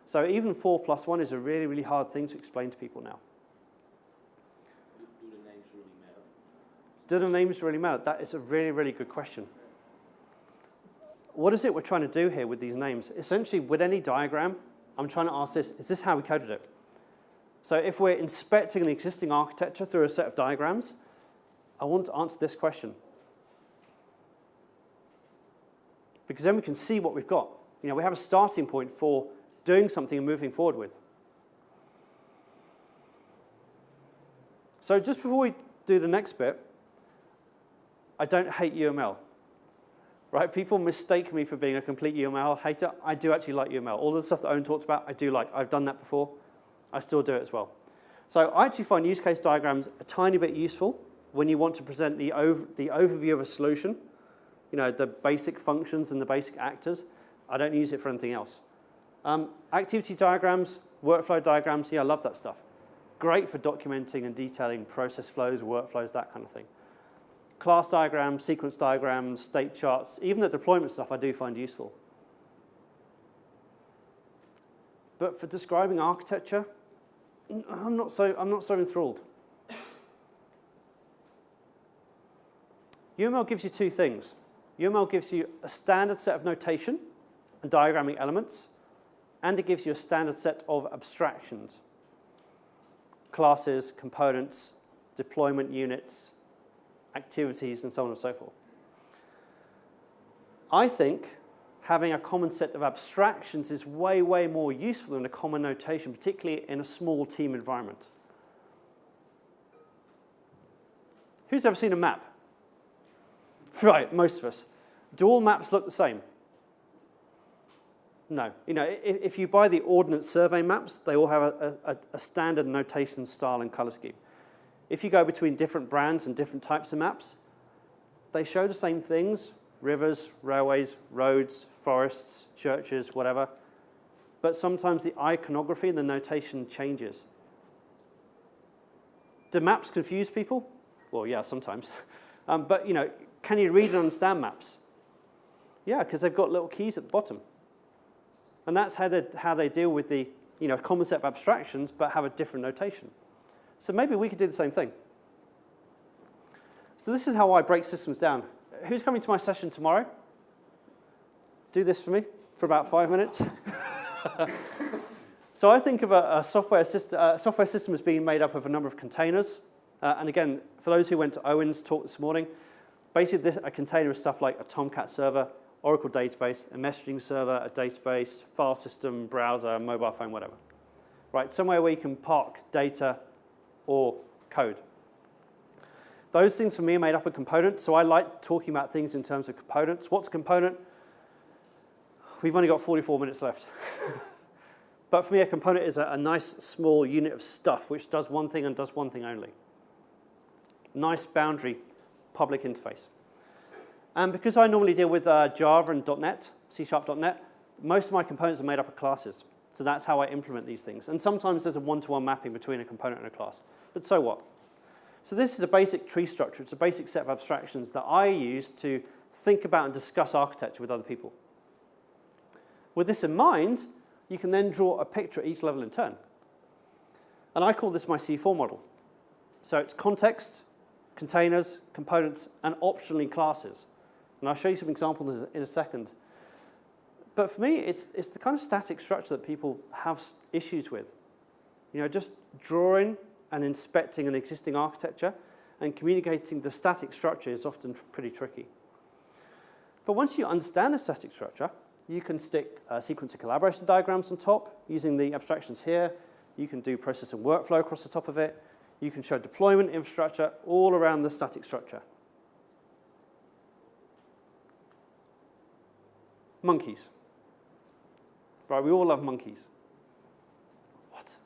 So even 4+1 is a really, really hard thing to explain to people now. Do the names really matter? Do the names really matter? That is a really, really good question. What is it we're trying to do here with these names? Essentially, with any diagram, I'm trying to ask this, is this how we coded it? So if we're inspecting an existing architecture through a set of diagrams, I want to answer this question. Because then we can see what we've got. We have a starting point for doing something and moving forward with. So just before we do the next bit, I don't hate UML. Right? People mistake me for being a complete UML hater. I do actually like UML. All the stuff that Owen talked about, I do like. I've done that before. I still do it as well. So I actually find use case diagrams a tiny bit useful when you want to present the overview of a solution, the basic functions and the basic actors. I don't use it for anything else. Activity diagrams, workflow diagrams, I love that stuff. Great for documenting and detailing process flows, workflows, that kind of thing. Class diagrams, sequence diagrams, state charts, even the deployment stuff I do find useful. But for describing architecture, I'm not so enthralled. UML gives you two things. UML gives you a standard set of notation and diagramming elements, and it gives you a standard set of abstractions. Classes, components, deployment units, activities, and so on and so forth. I think having a common set of abstractions is way, way more useful than a common notation, particularly in a small team environment. Who's ever seen a map? Right, most of us. Do all maps look the same? No. If you buy the Ordnance Survey maps, they all have a standard notation style and color scheme. If you go between different brands and different types of maps, they show the same things rivers, railways, roads, forests, churches, whatever. But sometimes the iconography and the notation changes. Do maps confuse people? Well, yeah, sometimes. But, can you read and understand maps? Yeah, because they've got little keys at the bottom. And that's how they deal with the common set of abstractions, but have a different notation. So maybe we could do the same thing. So this is how I break systems down. Who's coming to my session tomorrow? Do this for me for about 5 minutes. So I think of a software system as being made up of a number of containers. And again, for those who went to Owen's talk this morning, basically a container is stuff like a Tomcat server, Oracle database, a messaging server, a database, file system, browser, mobile phone, whatever. Right, somewhere where you can park data or code. Those things for me are made up of components, so I like talking about things in terms of components. What's a component? We've only got 44 minutes left. But for me, a component is a nice small unit of stuff which does one thing and does one thing only. Nice boundary public interface. And because I normally deal with Java and .NET, C#.NET, most of my components are made up of classes. So that's how I implement these things. And sometimes there's a one-to-one mapping between a component and a class. But so what? So this is a basic tree structure. It's a basic set of abstractions that I use to think about and discuss architecture with other people. With this in mind, you can then draw a picture at each level in turn. And I call this my C4 model. So it's context, containers, components, and optionally classes. And I'll show you some examples in a second. But for me, it's the kind of static structure that people have issues with. Just drawing and inspecting an existing architecture and communicating the static structure is often pretty tricky. But once you understand the static structure, you can stick sequence and collaboration diagrams on top using the abstractions here. You can do process and workflow across the top of it. You can show deployment infrastructure all around the static structure. Monkeys. Right, we all love monkeys. What?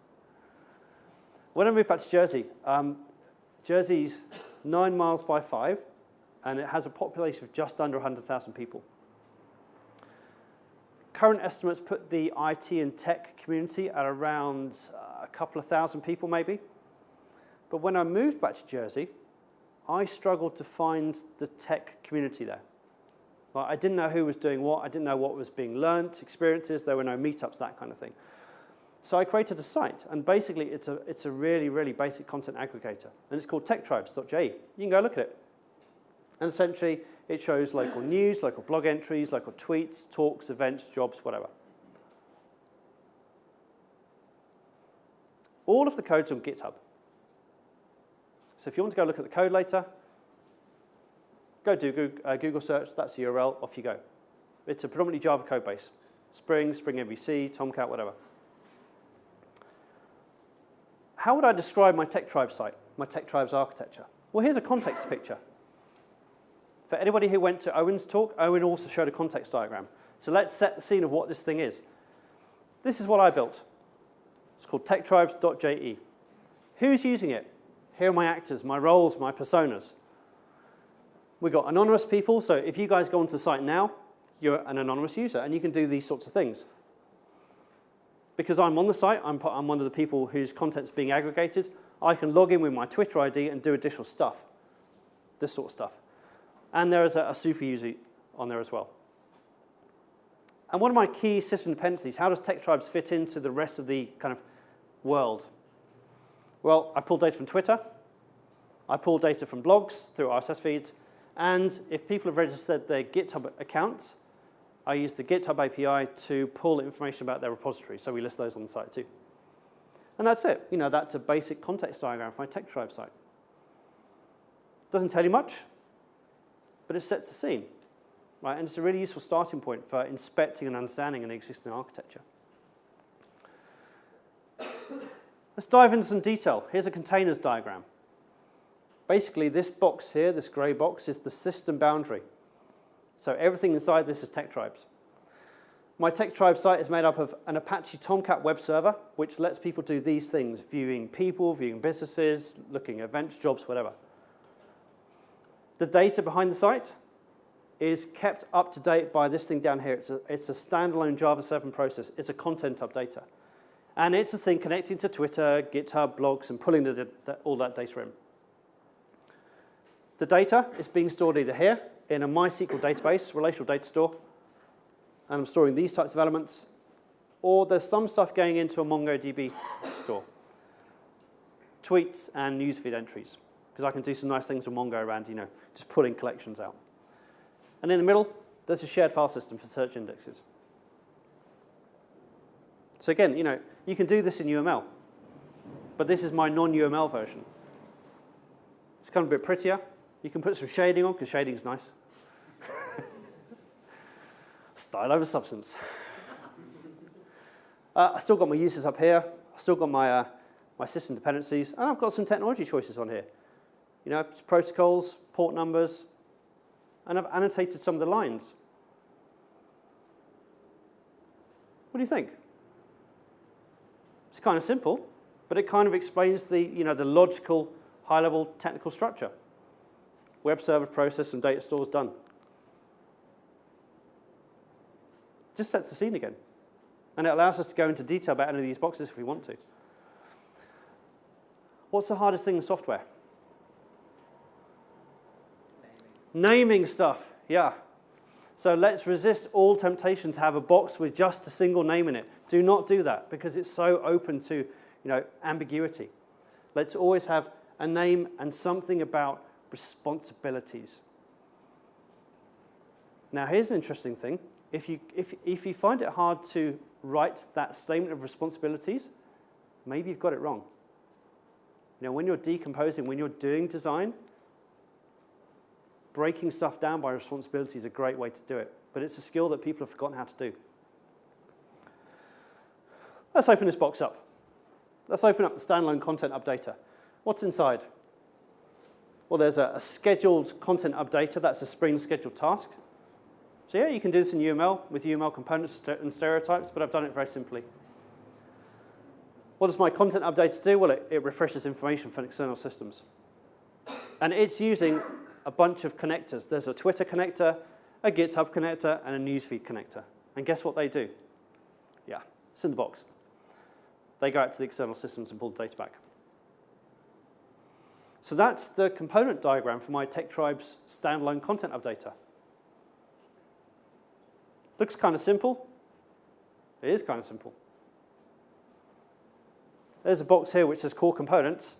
When I moved back to Jersey, Jersey's 9 miles by 5, and it has a population of just under 100,000 people. Current estimates put the IT and tech community at around a couple of thousand people, maybe. But when I moved back to Jersey, I struggled to find the tech community there. I didn't know who was doing what. I didn't know what was being learnt, experiences. There were no meetups, that kind of thing. So I created a site, and basically it's a really, really basic content aggregator. And it's called techtribes.je. You can go look at it. And essentially, it shows local news, local blog entries, local tweets, talks, events, jobs, whatever. All of the code's on GitHub. So if you want to go look at the code later, go do Google search, that's the URL, off you go. It's a predominantly Java code base. Spring MVC, Tomcat, whatever. How would I describe my TechTribes site, my TechTribes architecture? Well, here's a context picture. For anybody who went to Owen's talk, Owen also showed a context diagram. So let's set the scene of what this thing is. This is what I built. It's called techtribes.je. Who's using it? Here are my actors, my roles, my personas. We've got anonymous people, so if you guys go onto the site now, you're an anonymous user, and you can do these sorts of things. Because I'm on the site, I'm one of the people whose content's being aggregated, I can log in with my Twitter ID and do additional stuff, this sort of stuff. And there is a super user on there as well. And one of my key system dependencies, how does TechTribes fit into the rest of the kind of world? Well, I pull data from Twitter, I pull data from blogs through RSS feeds, and if people have registered their GitHub accounts, I use the GitHub API to pull information about their repository, so we list those on the site too. And that's it. That's a basic context diagram for my TechTribes site. Doesn't tell you much, but it sets the scene, right? And it's a really useful starting point for inspecting and understanding an existing architecture. Let's dive into some detail. Here's a containers diagram. Basically, this box here, this gray box, is the system boundary. So everything inside this is TechTribes. My TechTribes site is made up of an Apache Tomcat web server, which lets people do these things, viewing people, viewing businesses, looking at events, jobs, whatever. The data behind the site, is kept up to date by this thing down here. It's a standalone Java 7 process. It's a content updater. And it's a thing connecting to Twitter, GitHub, blogs, and pulling all that data in. The data is being stored either here in a MySQL database, relational data store, and I'm storing these types of elements, or there's some stuff going into a MongoDB store. Tweets and newsfeed entries, because I can do some nice things with Mongo around, just pulling collections out. And in the middle, there's a shared file system for search indexes. So again, you can do this in UML, but this is my non-UML version. It's kind of a bit prettier. You can put some shading on, because shading is nice. Style over substance. I still got my uses up here. I still got my system dependencies, and I've got some technology choices on here. Protocols, port numbers, and I've annotated some of the lines. What do you think? It's kind of simple, but it kind of explains the logical, high-level technical structure. Web server process and data stores done. Just sets the scene again. And it allows us to go into detail about any of these boxes if we want to. What's the hardest thing in software? Naming stuff, yeah. So let's resist all temptation to have a box with just a single name in it. Do not do that, because it's so open to ambiguity. Let's always have a name and something about responsibilities. Now, here's an interesting thing. If you find it hard to write that statement of responsibilities, maybe you've got it wrong. When you're decomposing, when you're doing design, breaking stuff down by responsibility is a great way to do it. But it's a skill that people have forgotten how to do. Let's open this box up. Let's open up the standalone content updater. What's inside? Well, there's a scheduled content updater. That's a Spring scheduled task. So yeah, you can do this in UML with UML components and stereotypes, but I've done it very simply. What does my content updater do? Well, it refreshes information from external systems. And it's using a bunch of connectors. There's a Twitter connector, a GitHub connector, and a newsfeed connector. And guess what they do? Yeah, it's in the box. They go out to the external systems and pull the data back. So that's the component diagram for my TechTribe's standalone content updater. Looks kind of simple. It is kind of simple. There's a box here which says core components.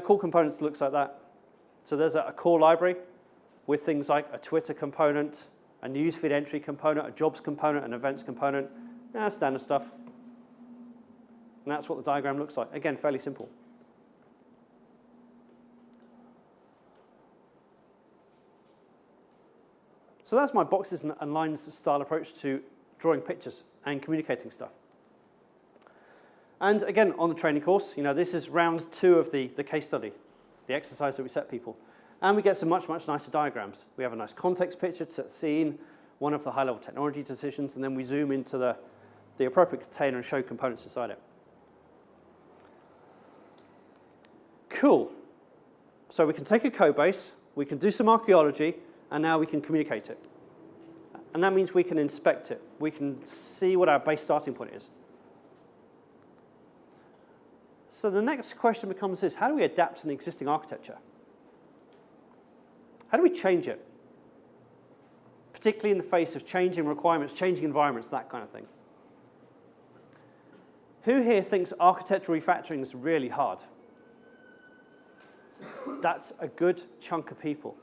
Core components looks like that. So there's a core library with things like a Twitter component, a newsfeed entry component, a jobs component, an events component. Standard stuff. And that's what the diagram looks like. Again, fairly simple. So that's my boxes and lines style approach to drawing pictures and communicating stuff. And again, on the training course, this is round 2 of the case study, the exercise that we set people. And we get some much, much nicer diagrams. We have a nice context picture to set the scene, one of the high-level technology decisions, and then we zoom into the appropriate container and show components inside it. Cool. So we can take a code base, we can do some archaeology, and now we can communicate it. And that means we can inspect it. We can see what our base starting point is. So the next question becomes this: how do we adapt an existing architecture? How do we change it? Particularly in the face of changing requirements, changing environments, that kind of thing. Who here thinks architectural refactoring is really hard? That's a good chunk of people.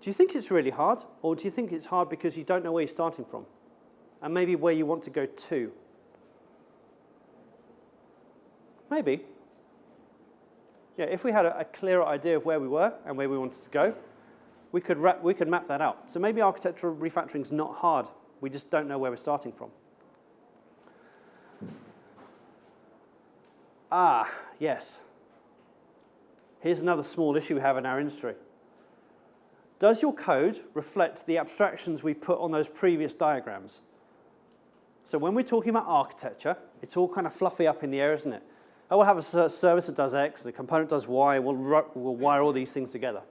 Do you think it's really hard, or do you think it's hard because you don't know where you're starting from, and maybe where you want to go to? Maybe. Yeah, if we had a clearer idea of where we were and where we wanted to go, we could map that out. So maybe architectural refactoring is not hard. We just don't know where we're starting from. Yes. Here's another small issue we have in our industry. Does your code reflect the abstractions we put on those previous diagrams? So when we're talking about architecture, it's all kind of fluffy up in the air, isn't it? Oh, we'll have a service that does X, and a component does Y, we'll wire all these things together.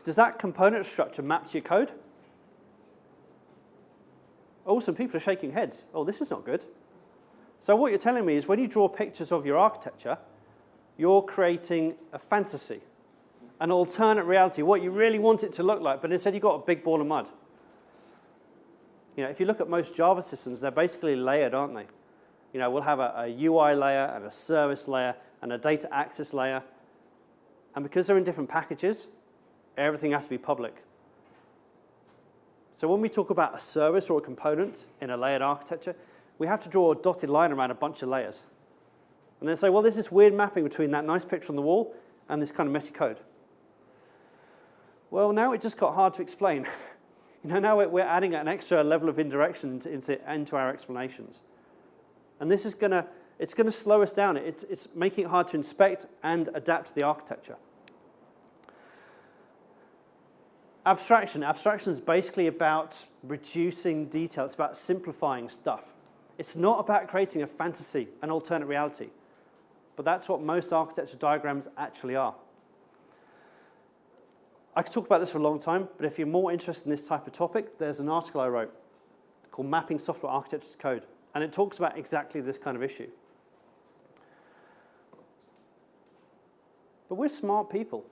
Does that component structure map to your code? Oh, some people are shaking heads. Oh, this is not good. So what you're telling me is when you draw pictures of your architecture, you're creating a fantasy, an alternate reality, what you really want it to look like, but instead you've got a big ball of mud. You know, if you look at most Java systems, they're basically layered, aren't they? You know, we'll have a UI layer and a service layer and a data access layer. And because they're in different packages, everything has to be public. So when we talk about a service or a component in a layered architecture, we have to draw a dotted line around a bunch of layers. And then say, well, there's this weird mapping between that nice picture on the wall and this kind of messy code. Well, now it just got hard to explain. You know, now we're adding an extra level of indirection into our explanations. And this is it's going to slow us down. It's making it hard to inspect and adapt to the architecture. Abstraction. Abstraction is basically about reducing detail. It's about simplifying stuff. It's not about creating a fantasy, an alternate reality. But that's what most architecture diagrams actually are. I could talk about this for a long time, but if you're more interested in this type of topic, there's an article I wrote called Mapping Software Architecture to Code, and it talks about exactly this kind of issue. But we're smart people.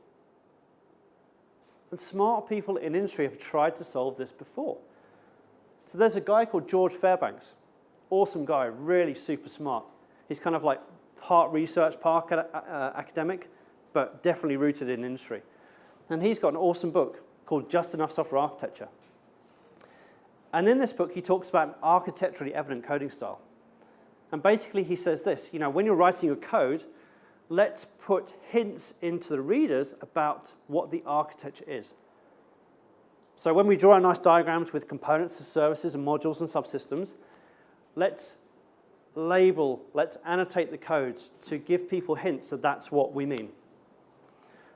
And smart people in industry have tried to solve this before. So there's a guy called George Fairbanks. Awesome guy, really super smart. He's kind of like part research, part academic, but definitely rooted in industry. And he's got an awesome book called Just Enough Software Architecture. And in this book, he talks about an architecturally evident coding style. And basically, he says this, you know, when you're writing your code, let's put hints into the readers about what the architecture is. So when we draw our nice diagrams with components and services and modules and subsystems, let's label, let's annotate the code to give people hints that that's what we mean.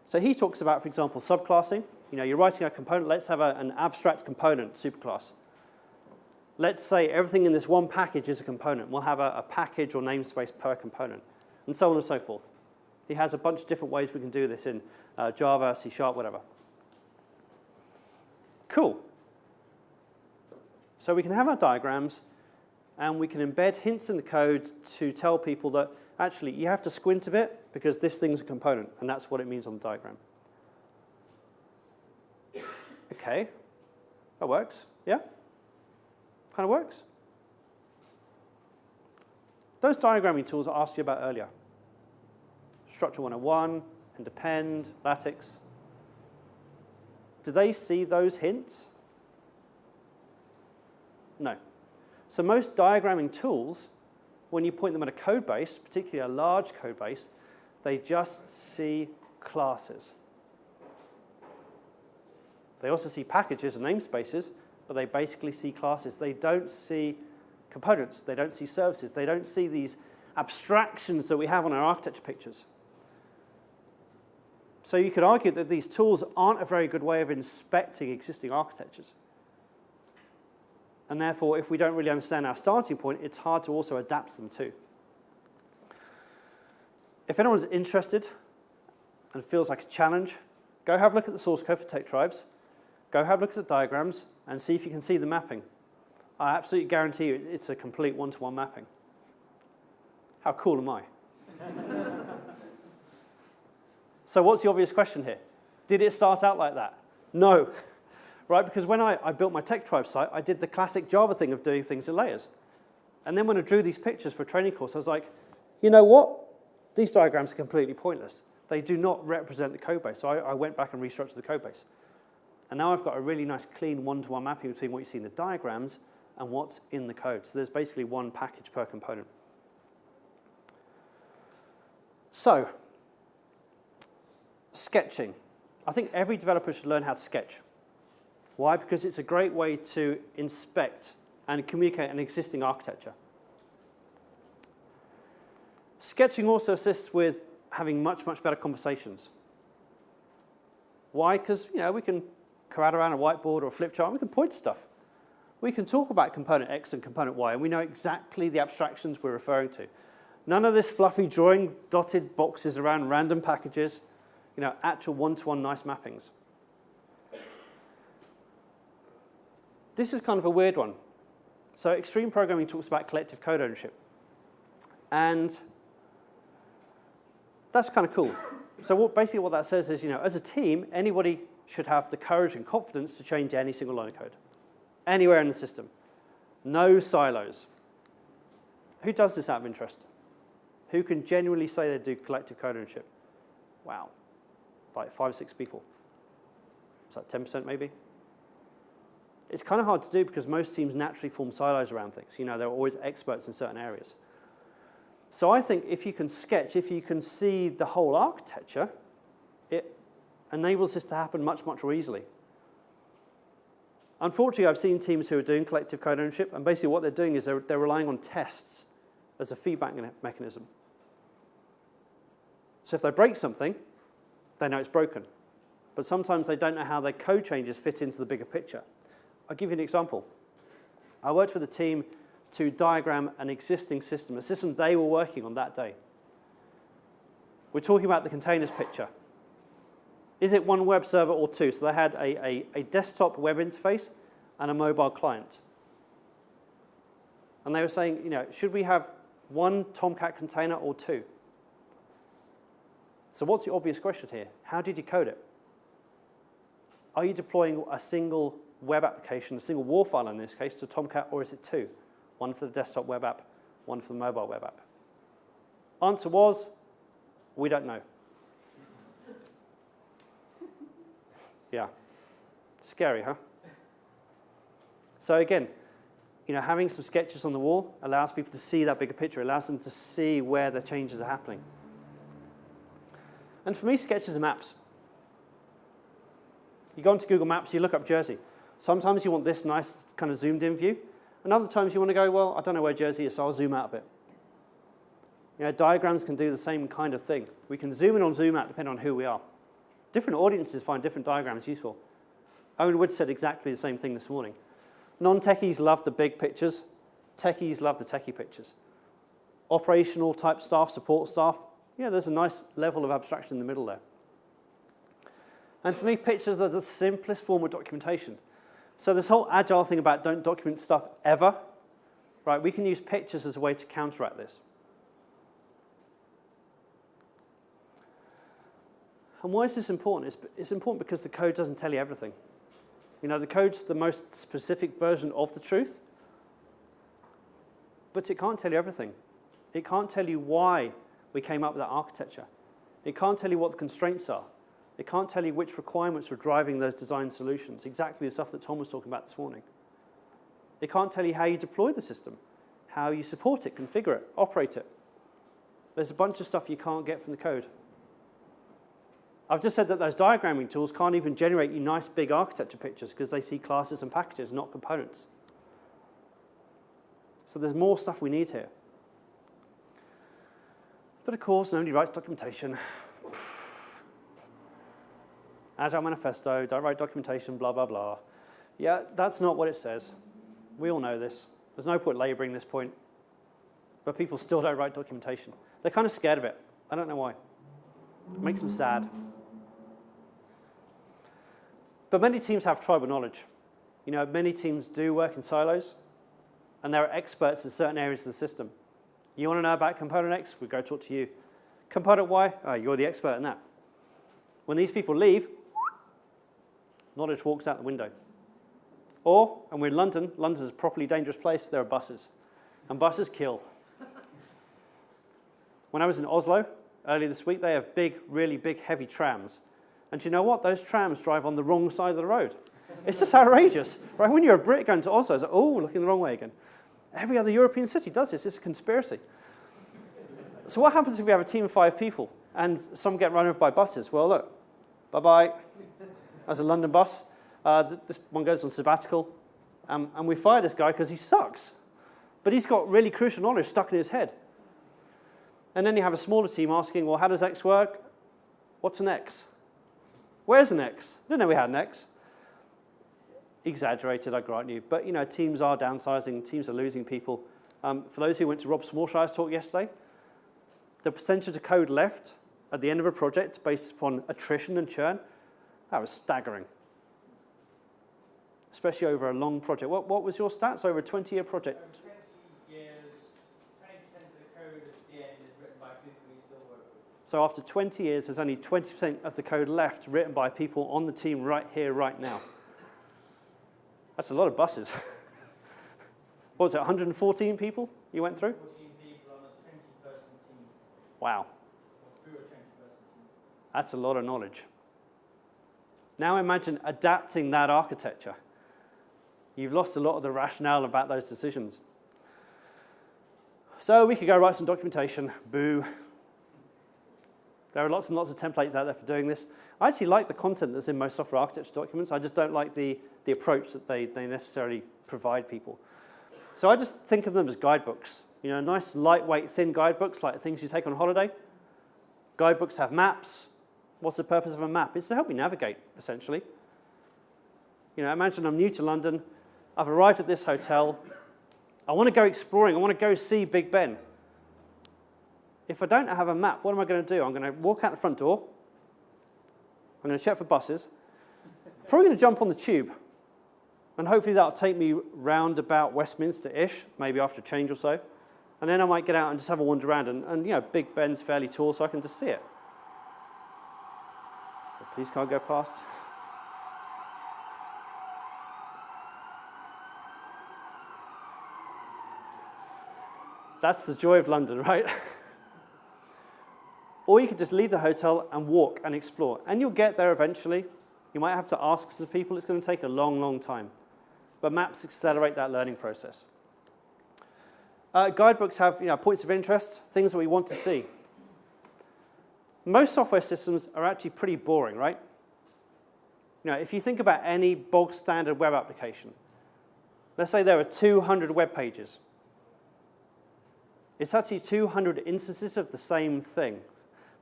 So he talks about, for example, subclassing. You know, you're writing a component, let's have an abstract component superclass. Let's say everything in this one package is a component. We'll have a package or namespace per component, and so on and so forth. He has a bunch of different ways we can do this in Java, C#, whatever. Cool. So we can have our diagrams, and we can embed hints in the code to tell people that, actually, you have to squint a bit because this thing's a component, and that's what it means on the diagram. Okay, that works, yeah? Kind of works. Those diagramming tools I asked you about earlier, Structure 101, Independ, Lattice, do they see those hints? No. So most diagramming tools, when you point them at a code base, particularly a large code base, they just see classes. They also see packages and namespaces, but they basically see classes. They don't see components. They don't see services. They don't see these abstractions that we have on our architecture pictures. So you could argue that these tools aren't a very good way of inspecting existing architectures. And therefore, if we don't really understand our starting point, it's hard to also adapt them to. If anyone's interested and feels like a challenge, go have a look at the source code for Tech Tribes, go have a look at the diagrams, and see if you can see the mapping. I absolutely guarantee you it's a complete one-to-one mapping. How cool am I? So what's the obvious question here? Did it start out like that? No. Right, because when I built my Tech Tribe site, I did the classic Java thing of doing things in layers. And then when I drew these pictures for a training course, I was like, you know what? These diagrams are completely pointless. They do not represent the code base. So I went back and restructured the code base. And now I've got a really nice, clean one-to-one mapping between what you see in the diagrams and what's in the code. So there's basically one package per component. So, sketching. I think every developer should learn how to sketch. Why? Because it's a great way to inspect and communicate an existing architecture. Sketching also assists with having much, much better conversations. Why? Because we can crowd around a whiteboard or a flip chart and we can point to stuff. We can talk about component X and component Y, and we know exactly the abstractions we're referring to. None of this fluffy drawing dotted boxes around random packages, actual one-to-one nice mappings. this is kind of a weird one. So extreme programming talks about collective code ownership. And that's kind of cool. So basically what that says is, as a team, anybody should have the courage and confidence to change any single line of code, anywhere in the system. No silos. Who does this out of interest? Who can genuinely say they do collective code ownership? Wow, like 5 or 6 people. Is that 10% maybe? It's kind of hard to do because most teams naturally form silos around things. They're always experts in certain areas. So I think if you can sketch, if you can see the whole architecture, it enables this to happen much, much more easily. Unfortunately, I've seen teams who are doing collective code ownership, and basically what they're doing is they're relying on tests as a feedback mechanism. So if they break something, they know it's broken. But sometimes they don't know how their code changes fit into the bigger picture. I'll give you an example. I worked with a team to diagram an existing system, a system they were working on that day. We're talking about the containers picture. Is it one web server or two? So they had a desktop web interface and a mobile client. And they were saying, should we have one Tomcat container or two? So what's the obvious question here? How did you code it? Are you deploying a single web application, a single WAR file in this case, to Tomcat, or is it two? One for the desktop web app, one for the mobile web app. Answer was, we don't know. Yeah. Scary, huh? So again, having some sketches on the wall allows people to see that bigger picture, allows them to see where the changes are happening. And for me, sketches are maps. You go onto Google Maps, you look up Jersey. Sometimes you want this nice kind of zoomed in view, and other times you want to go, well, I don't know where Jersey is, so I'll zoom out a bit. Diagrams can do the same kind of thing. We can zoom in or zoom out depending on who we are. Different audiences find different diagrams useful. Owen Wood said exactly the same thing this morning. Non-techies love the big pictures. Techies love the techie pictures. Operational type staff, support staff, there's a nice level of abstraction in the middle there. And for me, pictures are the simplest form of documentation. So this whole Agile thing about don't document stuff ever, right? We can use pictures as a way to counteract this. And why is this important? It's important because the code doesn't tell you everything. The code's the most specific version of the truth, but it can't tell you everything. It can't tell you why we came up with that architecture. It can't tell you what the constraints are. It can't tell you which requirements are driving those design solutions, exactly the stuff that Tom was talking about this morning. It can't tell you how you deploy the system, how you support it, configure it, operate it. There's a bunch of stuff you can't get from the code. I've just said that those diagramming tools can't even generate you nice big architecture pictures because they see classes and packages, not components. So there's more stuff we need here. But of course, nobody writes documentation. Agile manifesto, don't write documentation, blah, blah, blah. Yeah, that's not what it says. We all know this. There's no point laboring this point. But people still don't write documentation. They're kind of scared of it. I don't know why. It makes them sad. But many teams have tribal knowledge. Many teams do work in silos, and there are experts in certain areas of the system. You want to know about component X? We go talk to you. Component Y? Oh, you're the expert in that. When these people leave, knowledge walks out the window. Or, and we're in London, London's a properly dangerous place, there are buses. And buses kill. When I was in Oslo earlier this week, they have big, really big, heavy trams. And you know what? Those trams drive on the wrong side of the road. It's just outrageous. Right? When you're a Brit going to Oslo, it's like, oh, looking the wrong way again. Every other European city does this. It's a conspiracy. So what happens if we have a team of 5 people and some get run over by buses? Well, look, bye-bye. That's a London bus. This one goes on sabbatical. And we fire this guy because he sucks. But he's got really crucial knowledge stuck in his head. And then you have a smaller team asking, well, how does X work? What's an X? Where's an X? I didn't know we had an X. Exaggerated, I grant you. But, teams are downsizing. Teams are losing people. For those who went to Rob Smallshire's talk yesterday, the percentage of code left at the end of a project based upon attrition and churn, that was staggering. especially over a long project. What was your stats over a 20-year project? 20 years, 20% of the code at the end is written by people you still work with. So after 20 years, there's only 20% of the code left written by people on the team right here, right now. That's a lot of buses. What was it, 114 people you went through? 14 people on a 20-person team. Wow. Or through a 20-person team. That's a lot of knowledge. Now imagine adapting that architecture. You've lost a lot of the rationale about those decisions. So we could go write some documentation. Boo. There are lots and lots of templates out there for doing this. I actually like the content that's in most software architecture documents. I just don't like the approach that they necessarily provide people. So I just think of them as guidebooks. You know, nice, lightweight, thin guidebooks, like things you take on holiday. Guidebooks have maps. What's the purpose of a map? It's to help you navigate, essentially. You know, imagine I'm new to London. I've arrived at this hotel. I want to go exploring. I want to go see Big Ben. If I don't have a map, what am I going to do? I'm going to walk out the front door. I'm going to check for buses. Probably going to jump on the tube. And hopefully that'll take me round about Westminster-ish, maybe after a change or so. And then I might get out and just have a wander around. And you know, Big Ben's fairly tall, so I can just see it. The police can't go past. That's the joy of London, right? Or you could just leave the hotel and walk and explore. And you'll get there eventually. You might have to ask some people. It's going to take a long, long time. But maps accelerate that learning process. Guidebooks have points of interest, things that we want to see. Most software systems are actually pretty boring, right? You know, if you think about any bog standard web application, let's say there are 200 web pages. It's actually 200 instances of the same thing,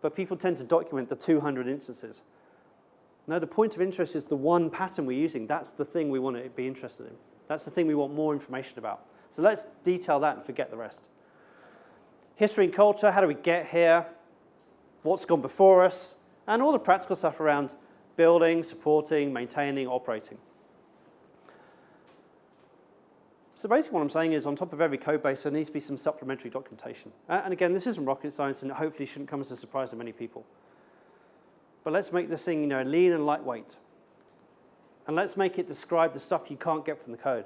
but people tend to document the 200 instances. No, the point of interest is the one pattern we're using. That's the thing we want to be interested in. That's the thing we want more information about. So let's detail that and forget the rest. History and culture, how do we get here? What's gone before us? And all the practical stuff around building, supporting, maintaining, operating. So basically what I'm saying is on top of every code base, there needs to be some supplementary documentation. And again, this isn't rocket science and it hopefully shouldn't come as a surprise to many people. But let's make this thing lean and lightweight. And let's make it describe the stuff you can't get from the code.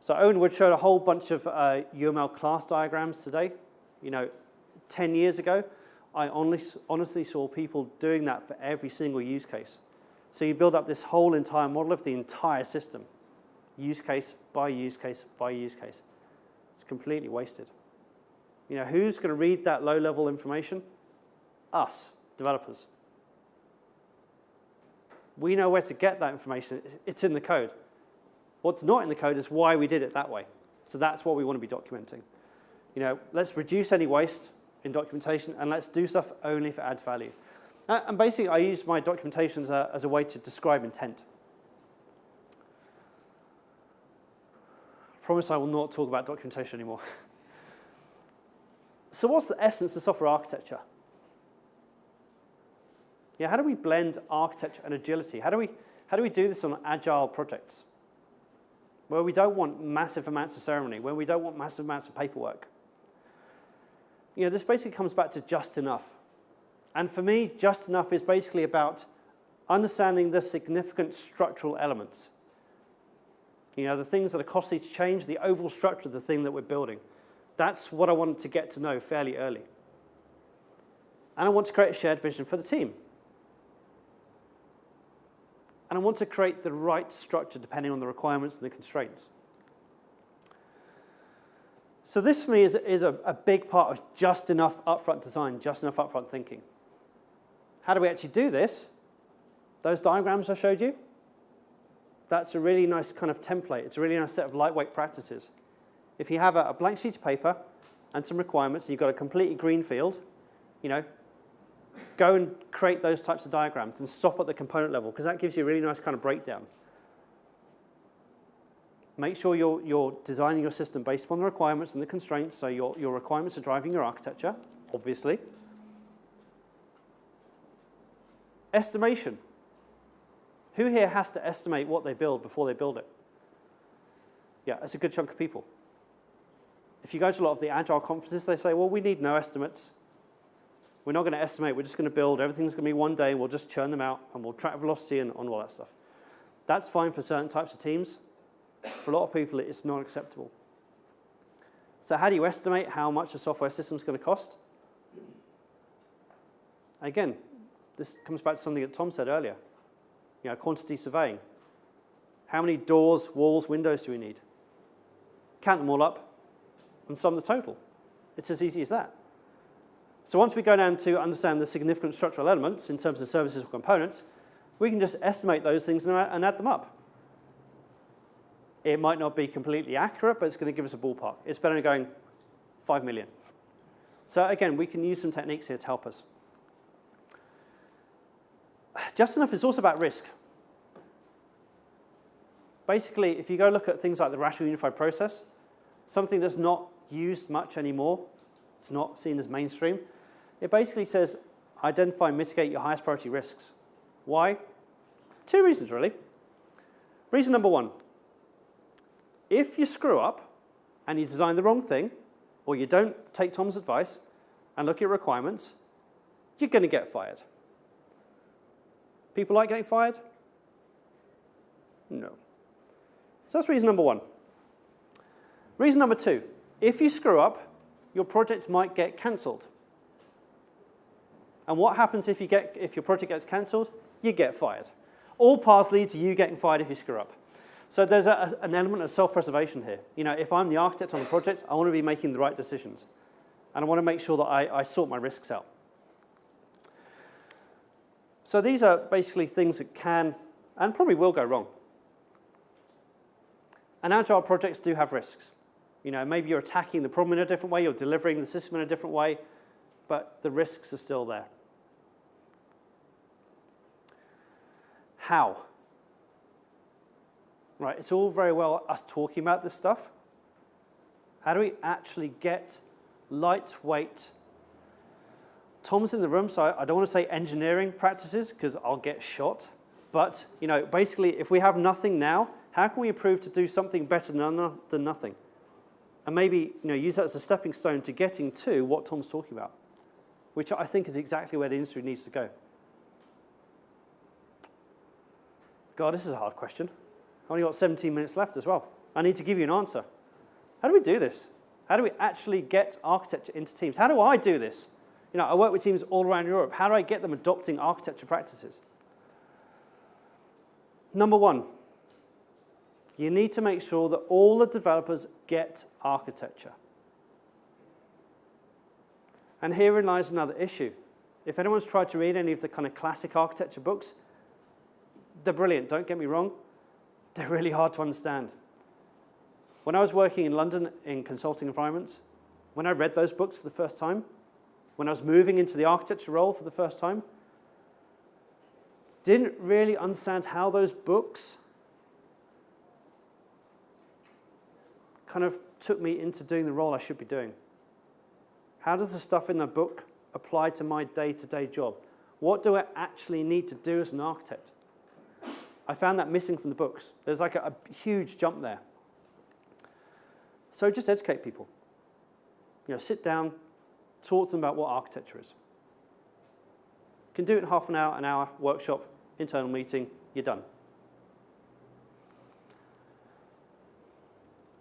So Owen Wood showed a whole bunch of UML class diagrams today. 10 years ago, I honestly saw people doing that for every single use case. So you build up this whole entire model of the entire system. Use case by use case by use case. It's completely wasted. Who's going to read that low-level information? Us, developers. We know where to get that information. It's in the code. What's not in the code is why we did it that way. So that's what we want to be documenting. Let's reduce any waste in documentation, and let's do stuff only if it adds value. And basically, I use my documentation as a way to describe intent. I promise I will not talk about documentation anymore. So what's the essence of software architecture? How do we blend architecture and agility? How do we do this on agile projects? Where we don't want massive amounts of ceremony, where we don't want massive amounts of paperwork. This basically comes back to just enough. And for me, just enough is basically about understanding the significant structural elements. The things that are costly to change, the overall structure of the thing that we're building. That's what I wanted to get to know fairly early. And I want to create a shared vision for the team. And I want to create the right structure depending on the requirements and the constraints. So this, for me, is a big part of just enough upfront design, just enough upfront thinking. How do we actually do this? Those diagrams I showed you, that's a really nice kind of template. It's a really nice set of lightweight practices. If you have a blank sheet of paper and some requirements, and you've got a completely green field, go and create those types of diagrams and stop at the component level, because that gives you a really nice kind of breakdown. Make sure you're designing your system based upon the requirements and the constraints, so your requirements are driving your architecture, obviously. Estimation. Who here has to estimate what they build before they build it? Yeah, it's a good chunk of people. If you go to a lot of the Agile conferences, they say, well, we need no estimates. We're not going to estimate. We're just going to build. Everything's going to be one day. We'll just churn them out, and we'll track velocity and all that stuff. That's fine for certain types of teams. For a lot of people, it's not acceptable. So how do you estimate how much a software system is going to cost? Again, this comes back to something that Tom said earlier. You know, quantity surveying. How many doors, walls, windows do we need? Count them all up and sum the total. It's as easy as that. So once we go down to understand the significant structural elements in terms of services or components, we can just estimate those things and add them up. It might not be completely accurate, but it's going to give us a ballpark. It's better than going 5 million. So again, we can use some techniques here to help us. Just enough is also about risk. Basically, if you go look at things like the rational unified process, something that's not used much anymore, it's not seen as mainstream, it basically says identify and mitigate your highest priority risks. Why? 2 reasons, really. Reason number 1, if you screw up and you design the wrong thing, or you don't take Tom's advice and look at requirements, you're going to get fired. People like getting fired? No. So that's reason number 1. Reason number 2, if you screw up, your project might get cancelled. And what happens if your project gets cancelled? You get fired. All paths lead to you getting fired if you screw up. So there's an element of self-preservation here. You know, if I'm the architect on the project, I want to be making the right decisions. And I want to make sure that I sort my risks out. So these are basically things that can and probably will go wrong. And Agile projects do have risks. You know, maybe you're attacking the problem in a different way, you're delivering the system in a different way, but the risks are still there. How? Right, it's all very well us talking about this stuff. How do we actually get lightweight? Tom's in the room, so I don't want to say engineering practices because I'll get shot. But you know, basically, if we have nothing now, how can we improve to do something better than nothing? And maybe use that as a stepping stone to getting to what Tom's talking about, which I think is exactly where the industry needs to go. God, this is a hard question. I've only got 17 minutes left as well. I need to give you an answer. How do we do this? How do we actually get architecture into teams? How do I do this? You know, I work with teams all around Europe. How do I get them adopting architecture practices? Number 1, you need to make sure that all the developers get architecture. And herein lies another issue. If anyone's tried to read any of the kind of classic architecture books, they're brilliant, don't get me wrong. They're really hard to understand. When I was working in London in consulting environments, when I read those books for the first time, when I was moving into the architecture role for the first time, didn't really understand how those books kind of took me into doing the role I should be doing. How does the stuff in the book apply to my day-to-day job? What do I actually need to do as an architect? I found that missing from the books. There's like a huge jump there. So just educate people. Sit down, talk to them about what architecture is. You can do it in half an hour, workshop, internal meeting, you're done.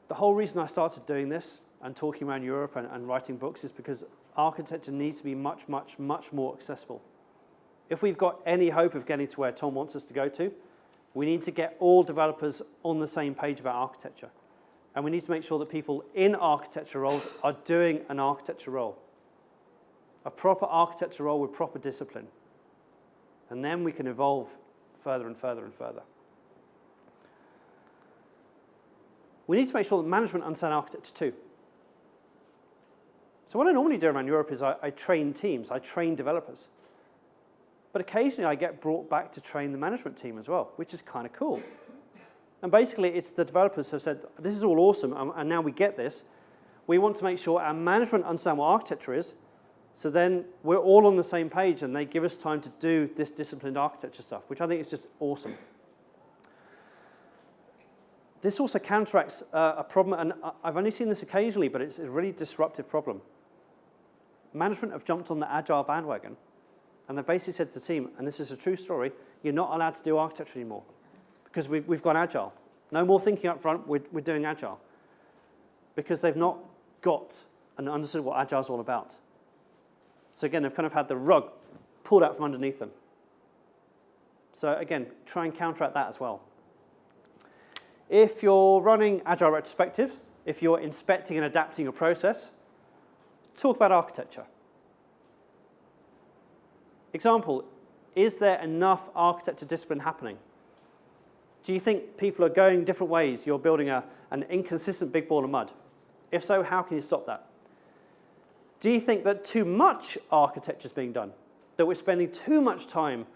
The whole reason I started doing this and talking around Europe and writing books is because architecture needs to be much, much, much more accessible. If we've got any hope of getting to where Tom wants us to go to, we need to get all developers on the same page about architecture. And we need to make sure that people in architecture roles are doing an architecture role. A proper architecture role with proper discipline. And then we can evolve further and further and further. We need to make sure that management understand architecture too. So what I normally do around Europe is I train teams, I train developers. But occasionally I get brought back to train the management team as well, which is kind of cool. And basically it's the developers have said, this is all awesome, and now we get this. We want to make sure our management understand what architecture is, so then we're all on the same page and they give us time to do this disciplined architecture stuff, which I think is just awesome. This also counteracts a problem, and I've only seen this occasionally, but it's a really disruptive problem. Management have jumped on the Agile bandwagon, and they've basically said to the team, and this is a true story, you're not allowed to do architecture anymore because we've gone Agile. No more thinking up front, we're doing Agile. Because they've not got and understood what Agile is all about. So again, they've kind of had the rug pulled out from underneath them. So again, try and counteract that as well. If you're running Agile retrospectives, if you're inspecting and adapting your process, talk about architecture. Example, is there enough architecture discipline happening? Do you think people are going different ways? You're building an inconsistent big ball of mud. If so, how can you stop that? Do you think that too much architecture is being done? That we're spending too much time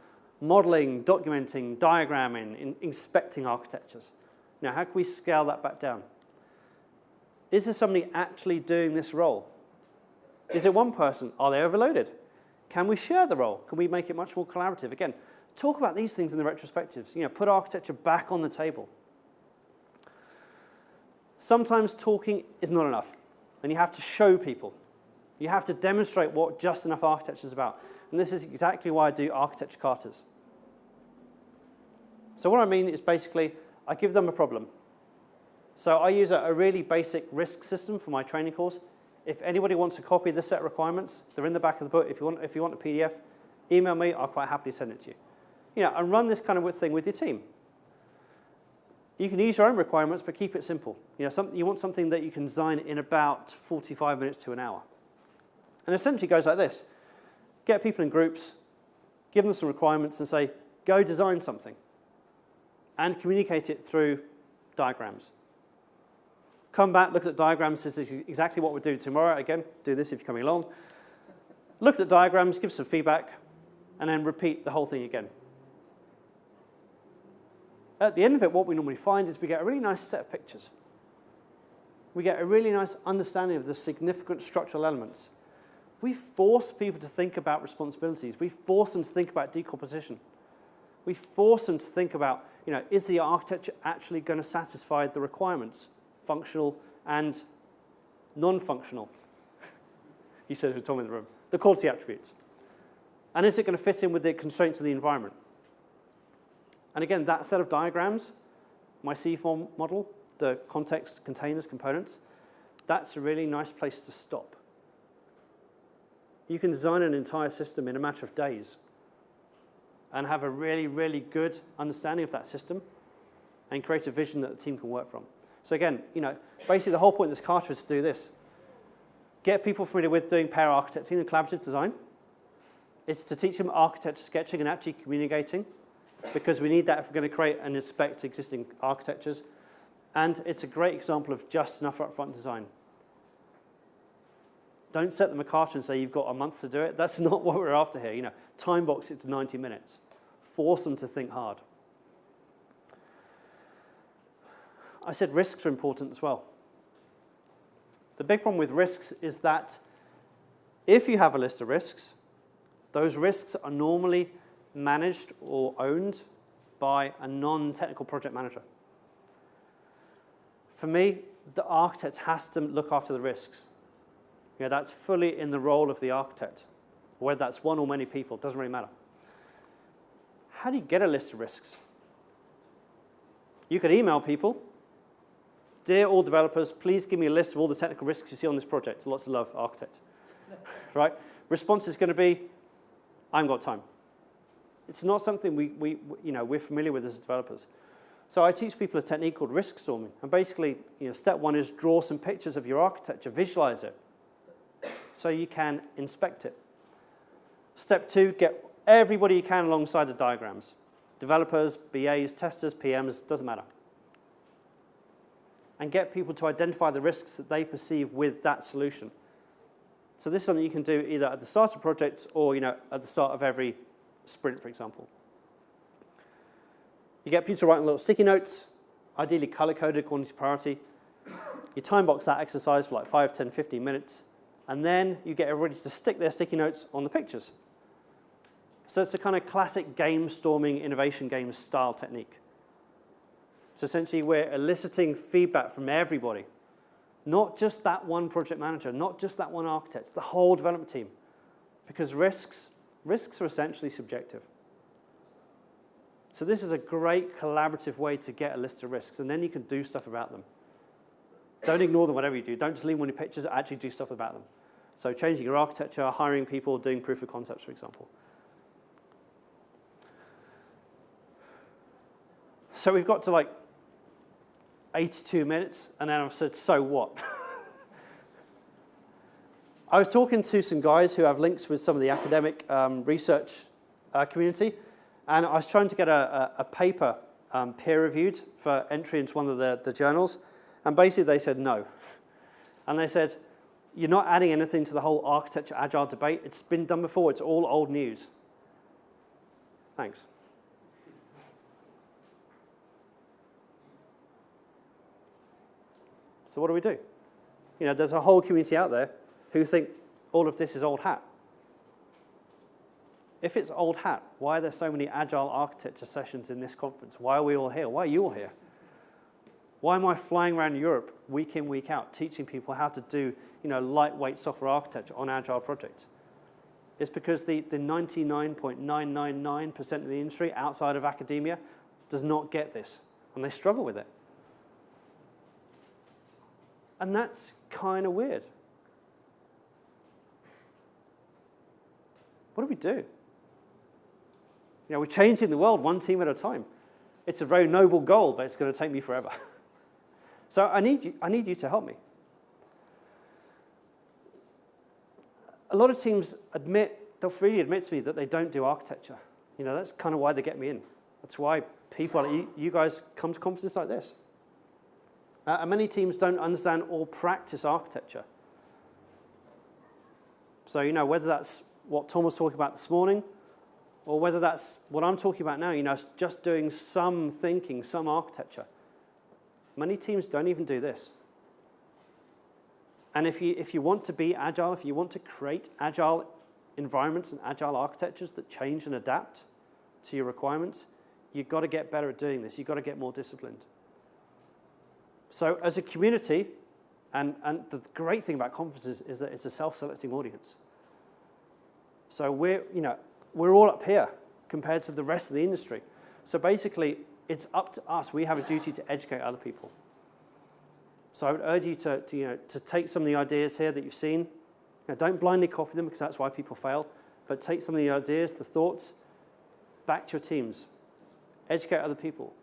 modeling, documenting, diagramming, inspecting architectures? Now, how can we scale that back down? Is there somebody actually doing this role? Is it one person? Are they overloaded? Can we share the role? Can we make it much more collaborative? Again, talk about these things in the retrospectives. You know, put architecture back on the table. Sometimes talking is not enough, and you have to show people. You have to demonstrate what just enough architecture is about. And this is exactly why I do architecture carters. So what I mean is basically, I give them a problem. So I use a really basic risk system for my training course. If anybody wants a copy of this set of requirements, they're in the back of the book. If you want a PDF, email me. I'll quite happily send it to you. You know, and run this kind of thing with your team. You can use your own requirements, but keep it simple. You know, you want something that you can design in about 45 minutes to an hour. And essentially it goes like this. Get people in groups, give them some requirements and say, go design something. And communicate it through diagrams. Come back, look at the diagrams, this is exactly what we're doing tomorrow. Again, do this if you're coming along. Look at the diagrams, give some feedback, and then repeat the whole thing again. At the end of it, what we normally find is we get a really nice set of pictures. We get a really nice understanding of the significant structural elements. We force people to think about responsibilities. We force them to think about decomposition. We force them to think about, you know, is the architecture actually going to satisfy the requirements, functional and non-functional? He says with Tom in the room. The quality attributes. And is it going to fit in with the constraints of the environment? And again, that set of diagrams, my C-form model, the context, containers, components, that's a really nice place to stop. You can design an entire system in a matter of days and have a really, really good understanding of that system and create a vision that the team can work from. So again, you know, basically the whole point of this carter is to do this. Get people familiar with doing pair architecting and collaborative design. It's to teach them architecture sketching and actually communicating, because we need that if we're going to create and inspect existing architectures. And it's a great example of just enough upfront design. Don't set them a carter and say you've got a month to do it. That's not what we're after here. You know, time box it to 90 minutes. Force them to think hard. I said risks are important as well. The big problem with risks is that if you have a list of risks, those risks are normally managed or owned by a non-technical project manager. For me, the architect has to look after the risks. You know, that's fully in the role of the architect. Whether that's one or many people, it doesn't really matter. How do you get a list of risks? You could email people. Dear all developers, please give me a list of all the technical risks you see on this project. Lots of love, architect. Right? Response is going to be, I haven't got time. It's not something we're familiar with as developers. So I teach people a technique called risk storming. And basically, you know, step one is draw some pictures of your architecture, visualize it, so you can inspect it. Step two, get everybody you can alongside the diagrams. Developers, BAs, testers, PMs, doesn't matter. And get people to identify the risks that they perceive with that solution. So this is something you can do either at the start of projects or, you know, at the start of every sprint, for example. You get people to write little sticky notes, ideally color-coded according to priority. You time box that exercise for like 5, 10, 15 minutes, and then you get everybody to stick their sticky notes on the pictures. So it's a kind of classic game storming, innovation game style technique. So essentially, we're eliciting feedback from everybody, not just that one project manager, not just that one architect, the whole development team, because risks are essentially subjective. So this is a great collaborative way to get a list of risks, and then you can do stuff about them. Don't ignore them, whatever you do. Don't just leave them on your pictures, actually do stuff about them. So changing your architecture, hiring people, doing proof of concepts, for example. So we've got to like 82 minutes, and then I've said, so what? I was talking to some guys who have links with some of the academic research community, and I was trying to get a paper peer-reviewed for entry into one of the journals, and basically they said no. And they said, you're not adding anything to the whole architecture agile debate. It's been done before. It's all old news. Thanks. So what do we do? You know, there's a whole community out there who think all of this is old hat. If it's old hat, why are there so many agile architecture sessions in this conference? Why are we all here? Why are you all here? Why am I flying around Europe week in, week out, teaching people how to do, you know, lightweight software architecture on agile projects? It's because the 99.999% of the industry outside of academia does not get this, and they struggle with it. And that's kind of weird. What do we do? You know, we're changing the world one team at a time. It's a very noble goal, but it's going to take me forever. So I need you to help me. A lot of teams they'll freely admit to me that they don't do architecture. You know, that's kind of why they get me in. That's why people like you guys come to conferences like this. And many teams don't understand or practice architecture. So, you know, whether that's what Tom was talking about this morning, or whether that's what I'm talking about now, you know, just doing some thinking, some architecture. Many teams don't even do this. And if you want to be agile, if you want to create agile environments and agile architectures that change and adapt to your requirements, you've got to get better at doing this. You've got to get more disciplined. So as a community, and the great thing about conferences is that it's a self-selecting audience. So we're all up here compared to the rest of the industry. So basically, it's up to us. We have a duty to educate other people. So I would urge you to take some of the ideas here that you've seen. Don't blindly copy them, because that's why people fail. But take some of the ideas, the thoughts, back to your teams. Educate other people.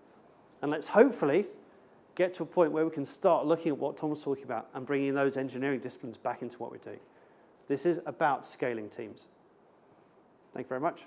And let's hopefully get to a point where we can start looking at what Tom was talking about and bringing those engineering disciplines back into what we're doing. This is about scaling teams. Thank you very much.